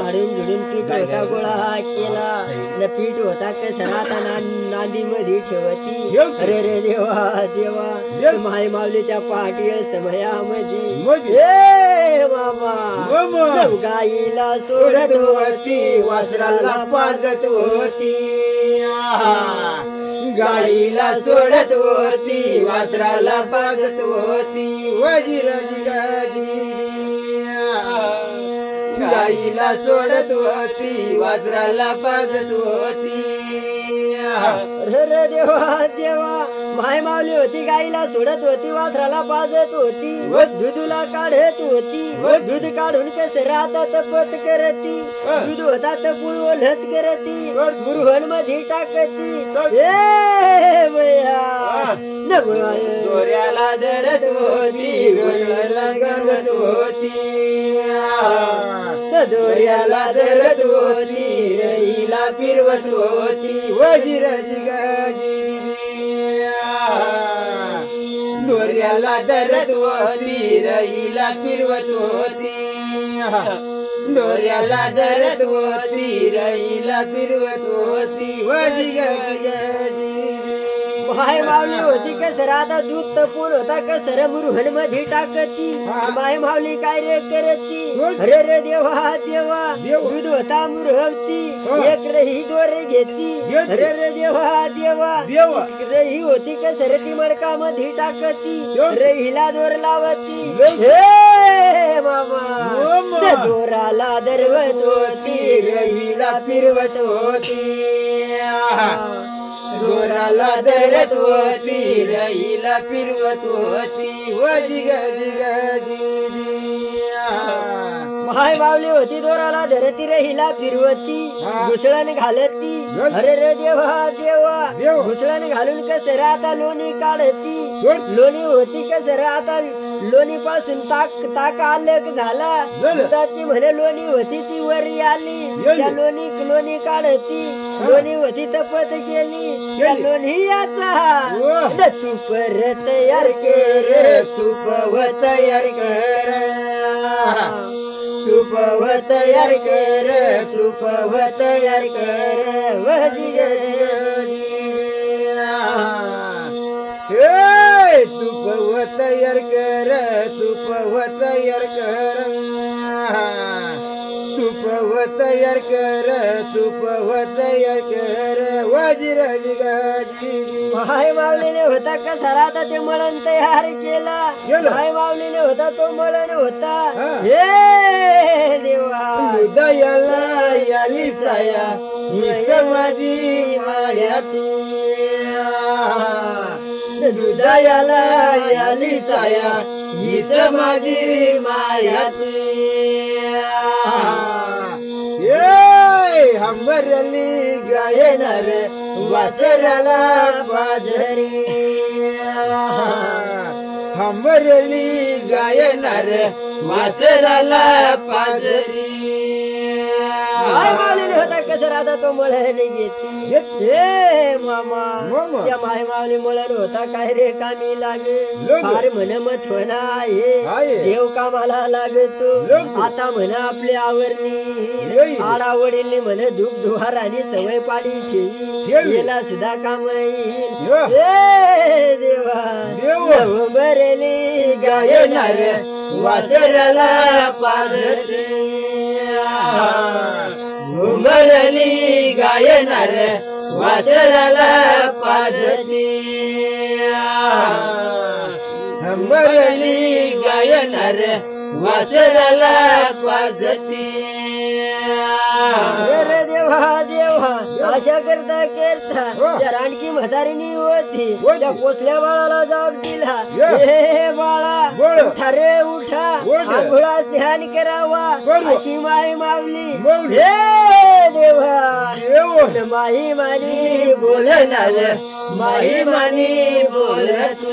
झाडून झुडून पीठ होता गोळा केला न पीठ होता कसराता नांदी मध्ये ठेवती अरे रे देवा माय माऊली त्या पहाटी समयामध्ये बाबा गाईला सोडत होती वासराला पाजत होती गाईला सोडत होती वासराला पाजत होती वजीर गाईला सोडत होती वासराला पाजत होती अरे देवा देवा माय माऊली होती गाईला सोडत होती वासराला पाजत होती दुधूला काढत होती दूध काढून कसं राहतात पत करती दूध होता तर पुळवलत करती मुरहण मध्ये टाकती ए बया दोऱ्याला धरत होती वसराला गवत होती दोऱ्याला धरत होती रईला फिरवत होती वजिराजी दोऱ्याला धरत होती रईला फिरवत होती दोऱ्याला धरत होती रईला फिरवत होती वजिराजी माय माऊली होती कसर आता दूध तपून होता कसर मुरहण मध्ये टाकती माय माऊली काय रे करती अरे रे देवा देवा दूध होता मुरहवती एक रही दोर घेती अरे रे देवा देवा रही होती कसर ती मडका मध्ये टाकती रहीला दोर लावती हे मामा दोराला धरवत होती रहीला फिरवत होती दोराला धरत होती रईला फिरवत होती माय माऊली होती दोराला धरती रहीला फिरवती घुसळण घालती अरे रे देवा देवा घुसळण घालून कसर आता लोणी काढती लोणी होती कसर आता लोणी पासून ताक अलग झाला दुधाची म्हणे लोणी होती ती वरी आली त्या लोणी काढती लोणी होती तपत गेली त्या लोणी याचा तूप तयार कर तूप तयार कर तूप तयार कर तूप तयार कर वजी तूप तयार कर तूप तयार कर तूप तयार कर तूप तयार कर वजिराजी गाजी माय माऊलीने होता कसा आता ते मळण तयार केला माय माऊलीने होता तो मळण होता हे देवा दयाला याली साया ही माझी माया दुधायाला याली साया हीच माझी माया हमरली गायणार वासराला पाजरी हमरली गायणार वासराला पाजरी माय माऊलीने होता कसं राहता तो मळण घेती हे मामा त्या माय माऊली मळण होता काय रे कामी लागे फार म्हण मथवणा आहे देव कामाला लागतो आता म्हण आपली आवरणी आडा वडील म्हण धूप दुहार आणि सवय पाडी ठेवी याला सुद्धा काम येईल हे देवा बरेली गायणार वासराला पाजते उमरली गायणार वासराला पाजते उमरली गायणार वासराला पाजते अरे देवा देवा अशा करता त्या रानकी म्हातारीनी होती त्या पोचल्या बाळाला जाब दिला हे बाळा उठा रे उठा आंघोळा स्नान करावा अशी माई माऊली हे देवा माही मानी बोलणार माही मानी बोलत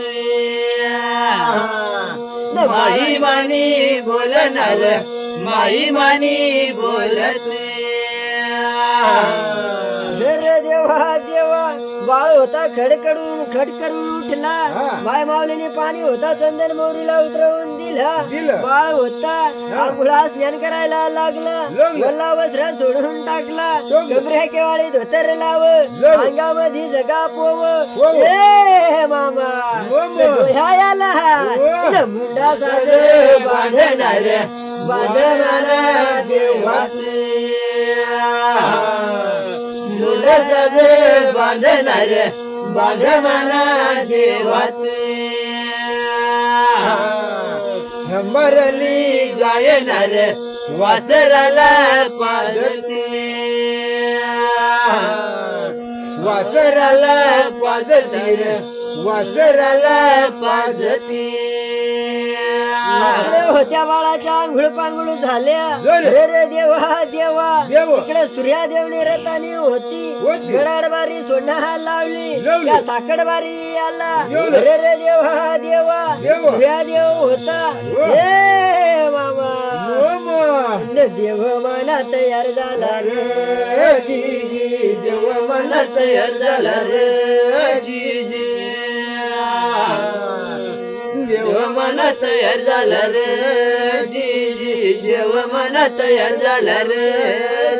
माही मानी बोलणार माही मानी बोलत रे देवा देवा बाळ होता खडकरून उठला माय माऊलीने पाणी होता चंदन मोरीला उतरवून दिला बाळ होता आंघोळा स्नान करायला लागला वल्ला वस्त्र सोडून टाकला गबऱ्या केवाळी धोतर लाव अंगामध्ये जगा पोव ए मामा डोह्याला मुंडा साज बांधणार बांधणार देवात मुंडा साज बांधणार बांधमाना देवात मरली जायणार वासराला पाजते वासराला पाजती रे वासराला पाजती होत्या बाळाच्या आंघोळ पांघोळ झाल्या रे रे देवा देवा इकडे सूर्यादेवने रतानी होती गडाडबारी सोडणं लावली त्या साकडबारी आला रे रे देवा देवा सूर्यादेव होता हे मामा देव मला तयार झाला रे जी जी देव मला तयार झाला रे जी जी देव मना तयार झाला रे जी जी देव मना तयार झाला रे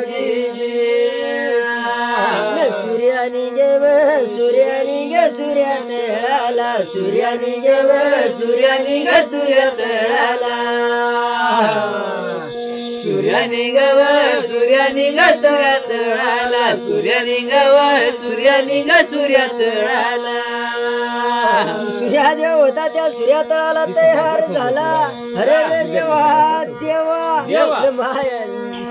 जी जी सूर्यानी गेव सूर्यानी गे सूर्या तळाला सूर्यानी गेव सूर्यानी गे सूर्या तळाला सूर्यानी गव सूर्यानी ग सूर्या तळाला सूर्यानी गव सूर्यानी ग सूर्या तळाला सूर्यादेव होता त्या सूर्या तळाला तयार झाला अरे रे देवा देवा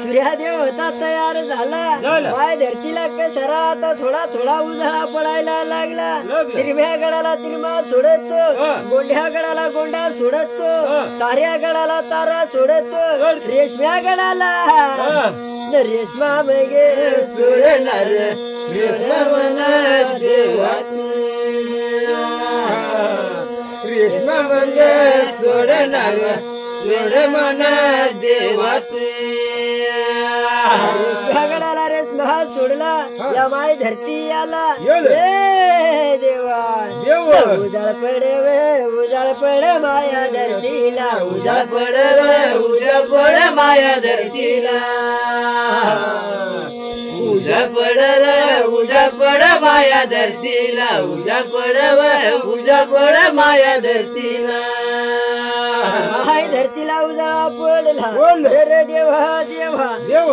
सूर्यादेव होता तयार झाला माय धरतीला कसरा आता थोडा थोडा उजाळा पडायला लागला तिरम्या गडाला तिरमा सोडतो गोंड्या गडाला गोंडा सोडतो ताऱ्या गडाला तारा सोडतो रेशम्या गडाला रेशमा मगे सोडणार रेशमा मना देवा रेशमा मग सोडणार सोड मना देवा रेशम्या गडाला रेशमा सोडला या माय धरती आला हे देवा उजाळ पडे माया धरतीला उजाळ पड माया धरतीला उजाळ पड माया धरतीला उजाळ पड माया धरतीला माय धरतीला उजाळा पडला रे देवा देवा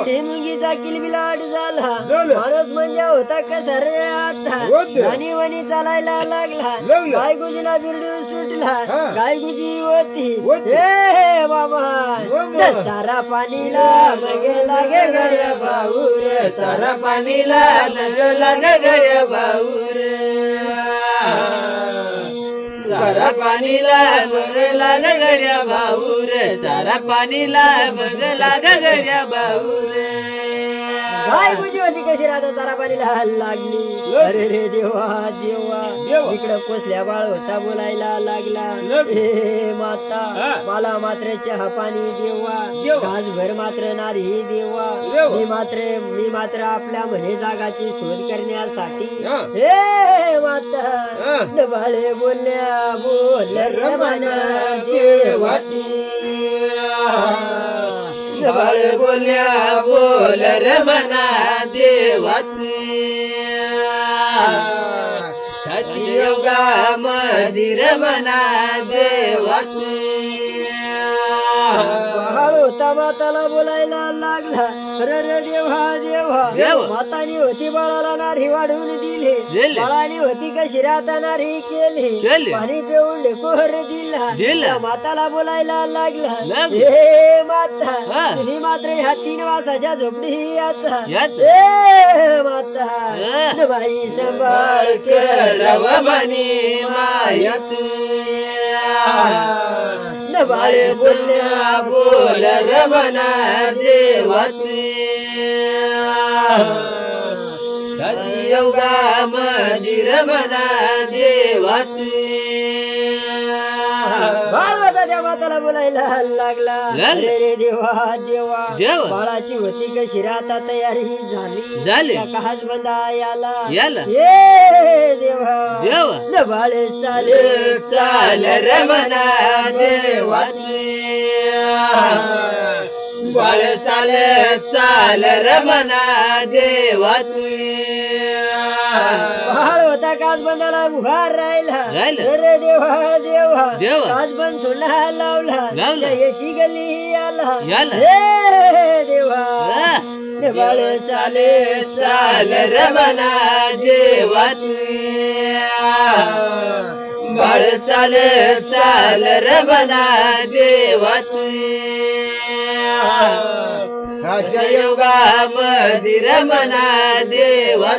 ती मुंगीचा किलबिलाट झाला माणूस म्हणजे होता कसा रे आता आणि वनी चालायला लागला गाय गुजीला बिरडू सुटला गाय गुजी होती हे बाबा सारा पाणीला मग लागे गड्या भाऊर सारा पाणीला लागे गड्या भाऊर सारा पाणीला मग लाग गड्या भाऊर सारा पाणीला मग लाग गड्या भाऊर गाय गुजी होती कशी राहता सारा पाणीला लागली अरे रे देवा देवा इकडे पोचल्या बाळ होता बोलायला लागला हे माता मला मात्र चहा पाणी देवा घासभर मात्र नाही देवा मी मात्र आपल्या म्हणे जागाची शोध करण्यासाठी हे माता बाळे बोल रे मना देवा बाळ बोल रे मना देवा सतयुगा मधीर मना देवा बाळ होता माताला बोलायला लागला अरे रे देवा मातानी होती बाळाला नारी वाढून दिली बाळानी होती कशी राहता नारी केली पाणी पिऊन ढेकोर दिला माताला बोलायला लागला हे माता तुम्ही मात्र ह्या 3 वासाच्या झोपडी याचा हे माता बाई सांभाळ रव मनी मायत बाळे बोल रमना देवा सतयुगा मधीर मना देवा बाळ होता त्या माताला बोलायला लागला अरे रे देवा बाळाची होती कशी राहता तयारी झाली काच बंदा याला हे देवा बाळे साल रमना देवा बाळ चाल रमना देवा बाळ होता काचबंदाला उभा राहिला रे देवा काचबंद सोडला लावला यशी गल्ली आला हे देवा बाळ साल रमना देवा बाळ चाल रमना देवा अशा योगा मदिर मना देवा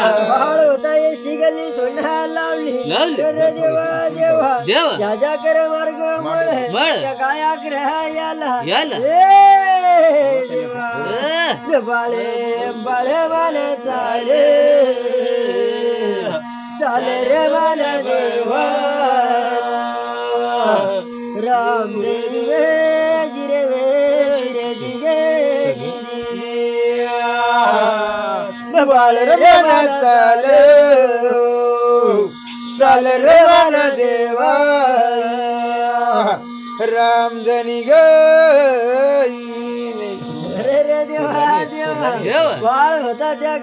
बाळ होता येशी गल्ली सोन्या लावली रे देवा देवा ज्याच्या कर मार्ग मळ त्या गाया ग्रह याला देवा बाळे बाळे मान चाले चाले रे मान देवा राम वे जिरे जिगे बाळ रे मान चाले चाल रे मान देवा रामधनी गई रे रे देवा देवा बाळ होता त्या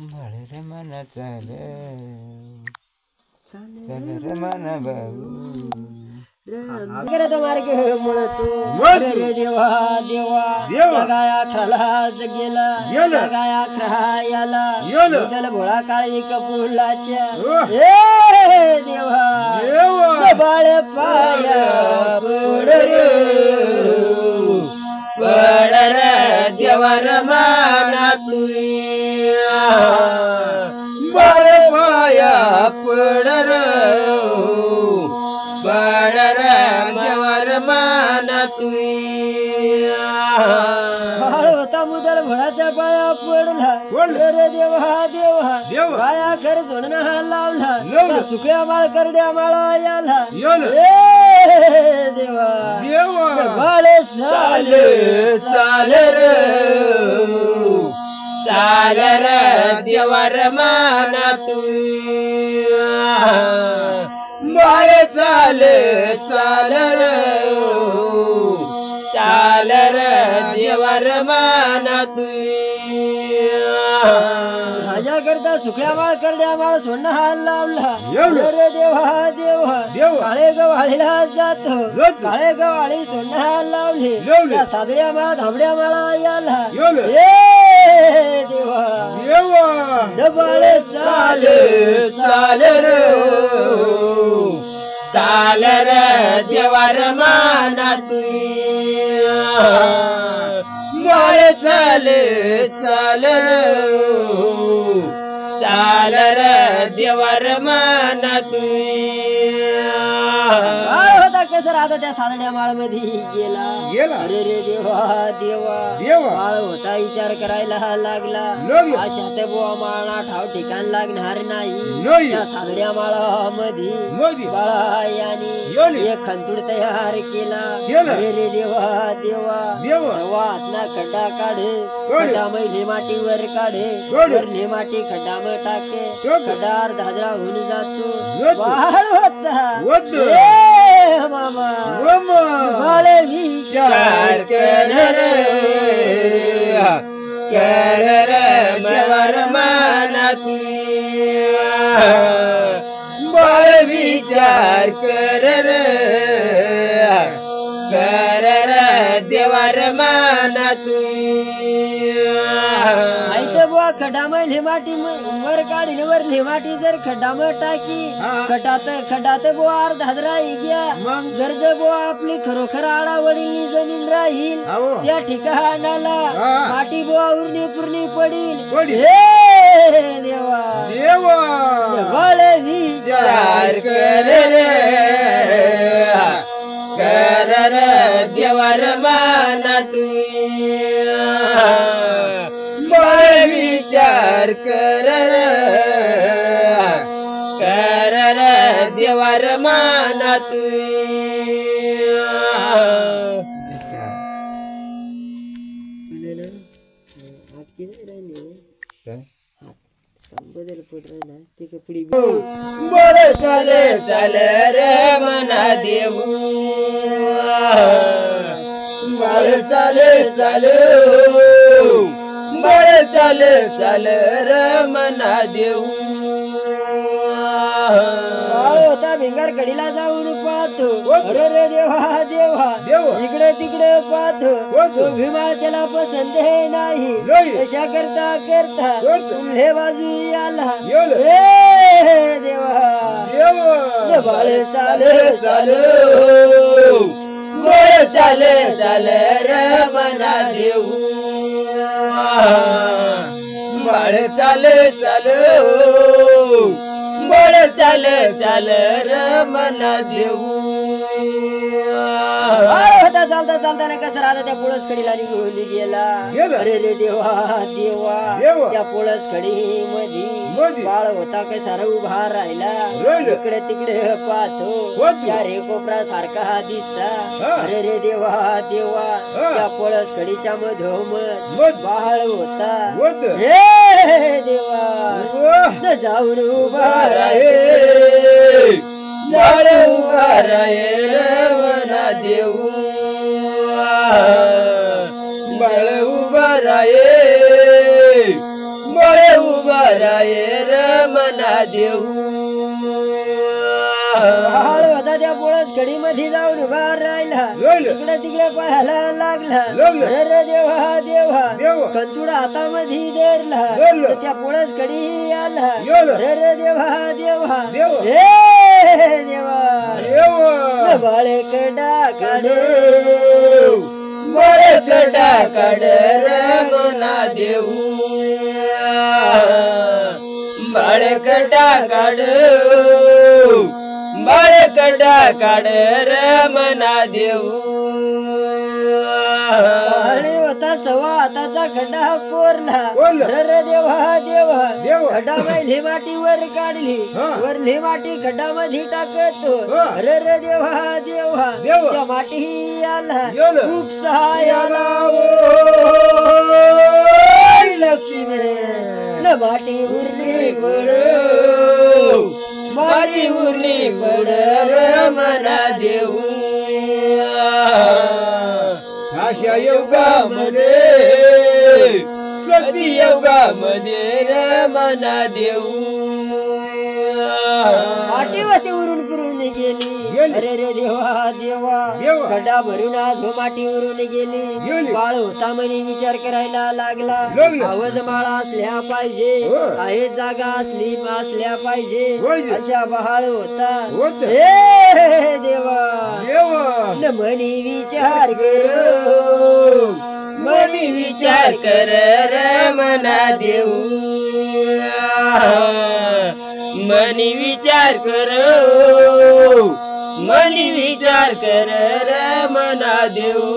बाळ रे मन चाल चाल रे मन भाऊ मार्ग मुळतो रे देवा देवा गाया खाला गेला गाया खायाला त्याला भोळा काळी कपुलाच्या देवा बाळ पाया पड रे देवर माना तुया बाळ पाया पड रे देवर माना तुया होता मुदल भोळाच्या पाया पडला रे देवा देवा पाया कर जोडणं लावला सुक्या माळ करड्या माळा याला देवा बाळ चाल चाल रे चाल रे देवर माना तुया बाळ चाल चाल रे चाल रे देवर माना तुया करता सुक्या माळ करड्या माळ सोडणं हाल लावला रे देवा देवा काळे गवाळीला जातो काळे गवाळी सोडणं हाल लावली साजऱ्या माळा धाबड्या माळा याला देवा बाळ चाल चाल रे चाल रे देवर माना तुया बाळ चाल चाल चाल रे देवर माना तुया होता कसं राहता त्या साधण्या माळ मध्ये गेला अरे रे देवा देवा बाळ होता विचार करायला लागला अशा ते बुवा माळा ठाव ठिकाण लागणार नाही त्या साधण्या माळा मध्ये बाळा याने एक खंतूड तयार केला अरे रे देवा देवा वातना खड्डा काढे खड्डा मध्ये माती वर काढे वरली माती खड्डा मध्ये टाके खड्डा धाजरा होऊन जातो बाळ होता मामा बाळ विचार कर रे देवर माना तुया बाळ विचार कर रे देवर माना तुया आयते बुवा खड्डा मध्ये माती वर काढीन वरली माती जर खड्डा मध्ये टाकी खड्डात बुवा अर्धा हजरा गया जर बुवा आपली खरोखर आडावडील जमीन राहील त्या ठिकाणाला माती बुवा उरली पुरली पडील हे देवा बाळ विचार कर रे देवर माना तुया बाळ विचार कर देवर माना तुया बळ चाल चाल रे मना देऊ बाळ चाल चाल बाळ चाल चाल रे मना देऊ बाळ होता देवा भिंगार कडीला जाऊन पाहतो अरे रे देवा देवा इकडे तिकडे पाहतो तो भीमाळ त्याला पसंत नाही अशा करता करता उल्हे बाजू आला रे देवा बाळ चाल चाल गोळ चाल चाल रे मना देऊ बाळ चाल चाल बाळ चाल चाल र मना देऊ होता चालता चालताना कसं राहता त्या पोळस कडीला निघून गेला अरे रे देवा देवा त्या पोळस कडी मधी बाळ होता कसा उभा राहिला इकडे तिकडे पाहतो चारे कोपरा सारखा दिसता अरे रे देवा देवा त्या पोळस कडीच्या मधोमध बाळ होता हे देवा जाऊन उभा राहे जाळ उभा राहे रमना देऊ बाळ उभा राहे बाळ उभा राहे र मना देऊ बाळ होता त्या पोळस कडी मध्ये जाऊन उभा राहिला इकडे तिकडे पाहायला लागला अरे देवा देवा कंतुडा हातामध्ये धरला त्या पोळस कडी आला अरे देवा देवा हे देवा बाळे कडा काढे बाळ कडा काढ रमना देऊ बाळ कडा काढ बाळ कडा काढ रमना देऊ बाळे होता सवा हाताचा खड्डा कोरला अरे देवा देवा खड्डा मध्ये माती वर काढली वरली माती खड्डा मध्ये टाकतो अरे देवा देवा त्या माती आला उपसा आला लक्ष्मी न माती उरली पड माती उरली पड रमना देऊ अशा योगामध्ये सती योगामध्ये रमना देऊ माती होती उरून फिरून गेली अरे रे देवा देवा खड्डा भरून आज माती उरून गेली बाळ होता म्हणे विचार करायला लागला आवाज माळा असल्या पाहिजे आहे जागा असल्या पाहिजे अशा बाळ होता हे देवा न म्हणी विचार कर मनी विचार कर रमना देऊ मनी विचार कर मनी विचार कर रमना देऊ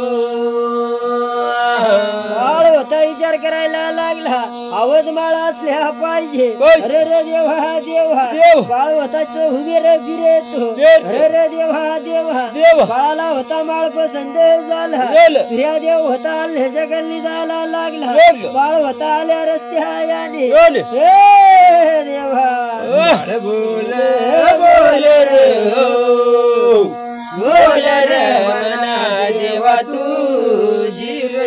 बाळ होता विचार करायला लागला आवाज माळा असल्या पाहिजे अरे रे देवा देवा बाळ होता चहुबेर फिरतो अरे रे देवा देवा बाळाला होता माळ पसंत झाला सूर्यादेव होता आल्याच्या गल्ली जायला लागला बाळ होता आल्या रस्त्याने हे देवा बोल बोल रे बोल रे मना देवा तू जीव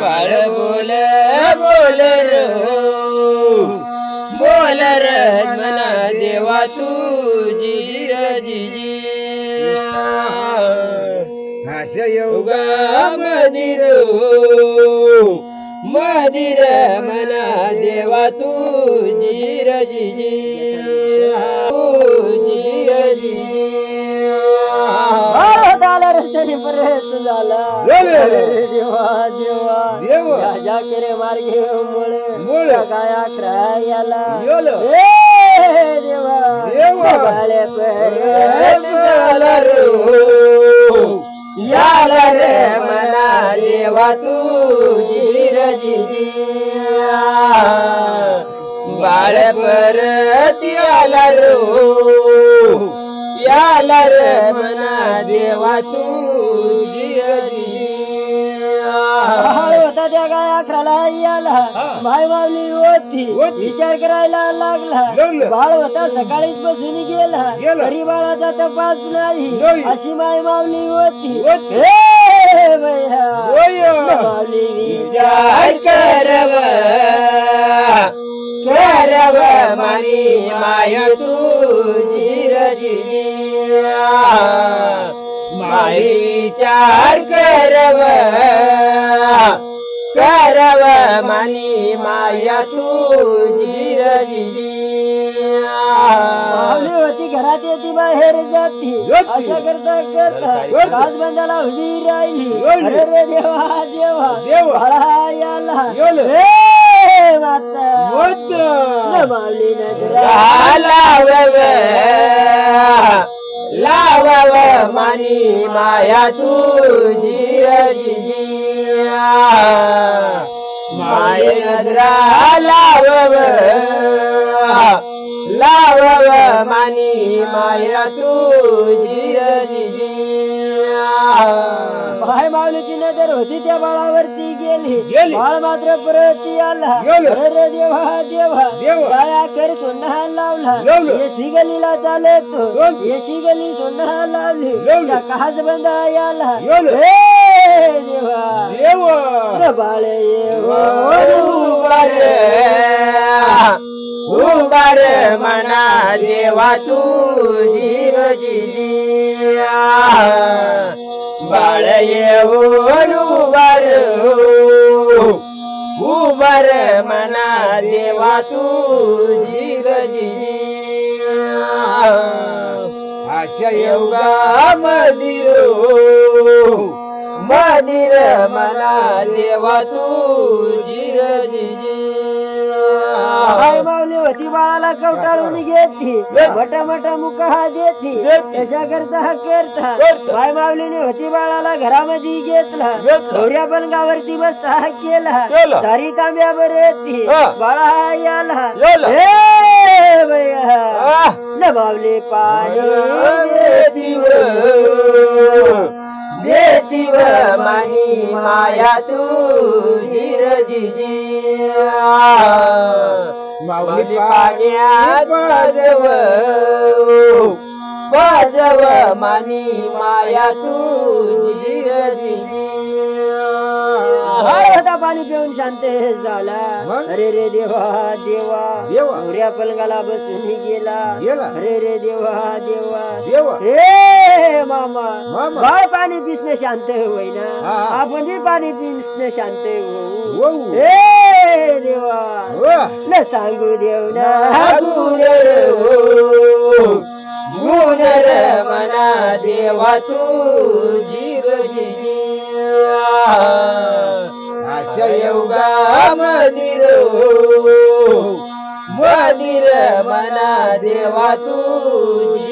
बाळ बोल बोल रे बोल रे मना देवा तू जीर हास्य योगा मदिर मदिर मना देवा तू जीर रस्त्याने परत झाला देवा देवा जा करे मार्गे मुळे काय अकरा याला देवा बाळे परत झाला याला रे मना देवा तू जीर बाळ परत याला याला रे मना देवा तू होता त्या गाय अकराला याला माय मावली होती विचार करायला लागला बाळ होता सकाळीच बसून गेला तरी बाळाचा तपास नाही अशी माय मावली होती हे भैया मावली विचार करव करव मनी माया तुझी रजी माई विचार करव मनी माया तुझी रजी माऊली होती घरात येती बाहेर जाती अशा करता करता काच बंदाला उभी राहिली अरे रे देवा देवा बाळा याला रे माता न माऊली नजरा लावव मनी माया तुझी रजी माय नजरा लावव मनी माया तुझी रजी बाय माऊलीची नजर होती त्या बाळावरती गेली बाळ मात्र परत आला अरे देवा बाया कर सोन्हा लावला येशी गलीला चालतो येशी गली सोन्हा लावली काच बंद आला हे देवा बाळे उबार मना देवा तुझी रजी बाळ येऊन उबार मना देवा तुझी रजी आशा योगा मदिर मना देवा तुझी रजी बाय माऊली होती बाळाला कवटाळून घेतली मोठा मुका देती तशा करता बाय माऊलीने होती बाळाला घरामध्ये घेतला गौऱ्या पलंगावरती बसता केला सारी तांब्या बरती बाळा याला हे बया न माऊली पाणी देतीव मनी माया तुझी रजी माऊली पाण्यात बाजव मनी माया तुझी रजी होता पाणी पिऊन शांत झाला अरे रे देवा गौऱ्या पलंगाला बसून गेला अरे रे देवा हे मामा बाळ पाणी पिसणं शांत होईना आपण बी पाणी पिसणं शांत होऊ हे देवा न सांगू देव ना गुणर मना देवा तुझी रजी आशा योगा मदिर मना देवा तुझी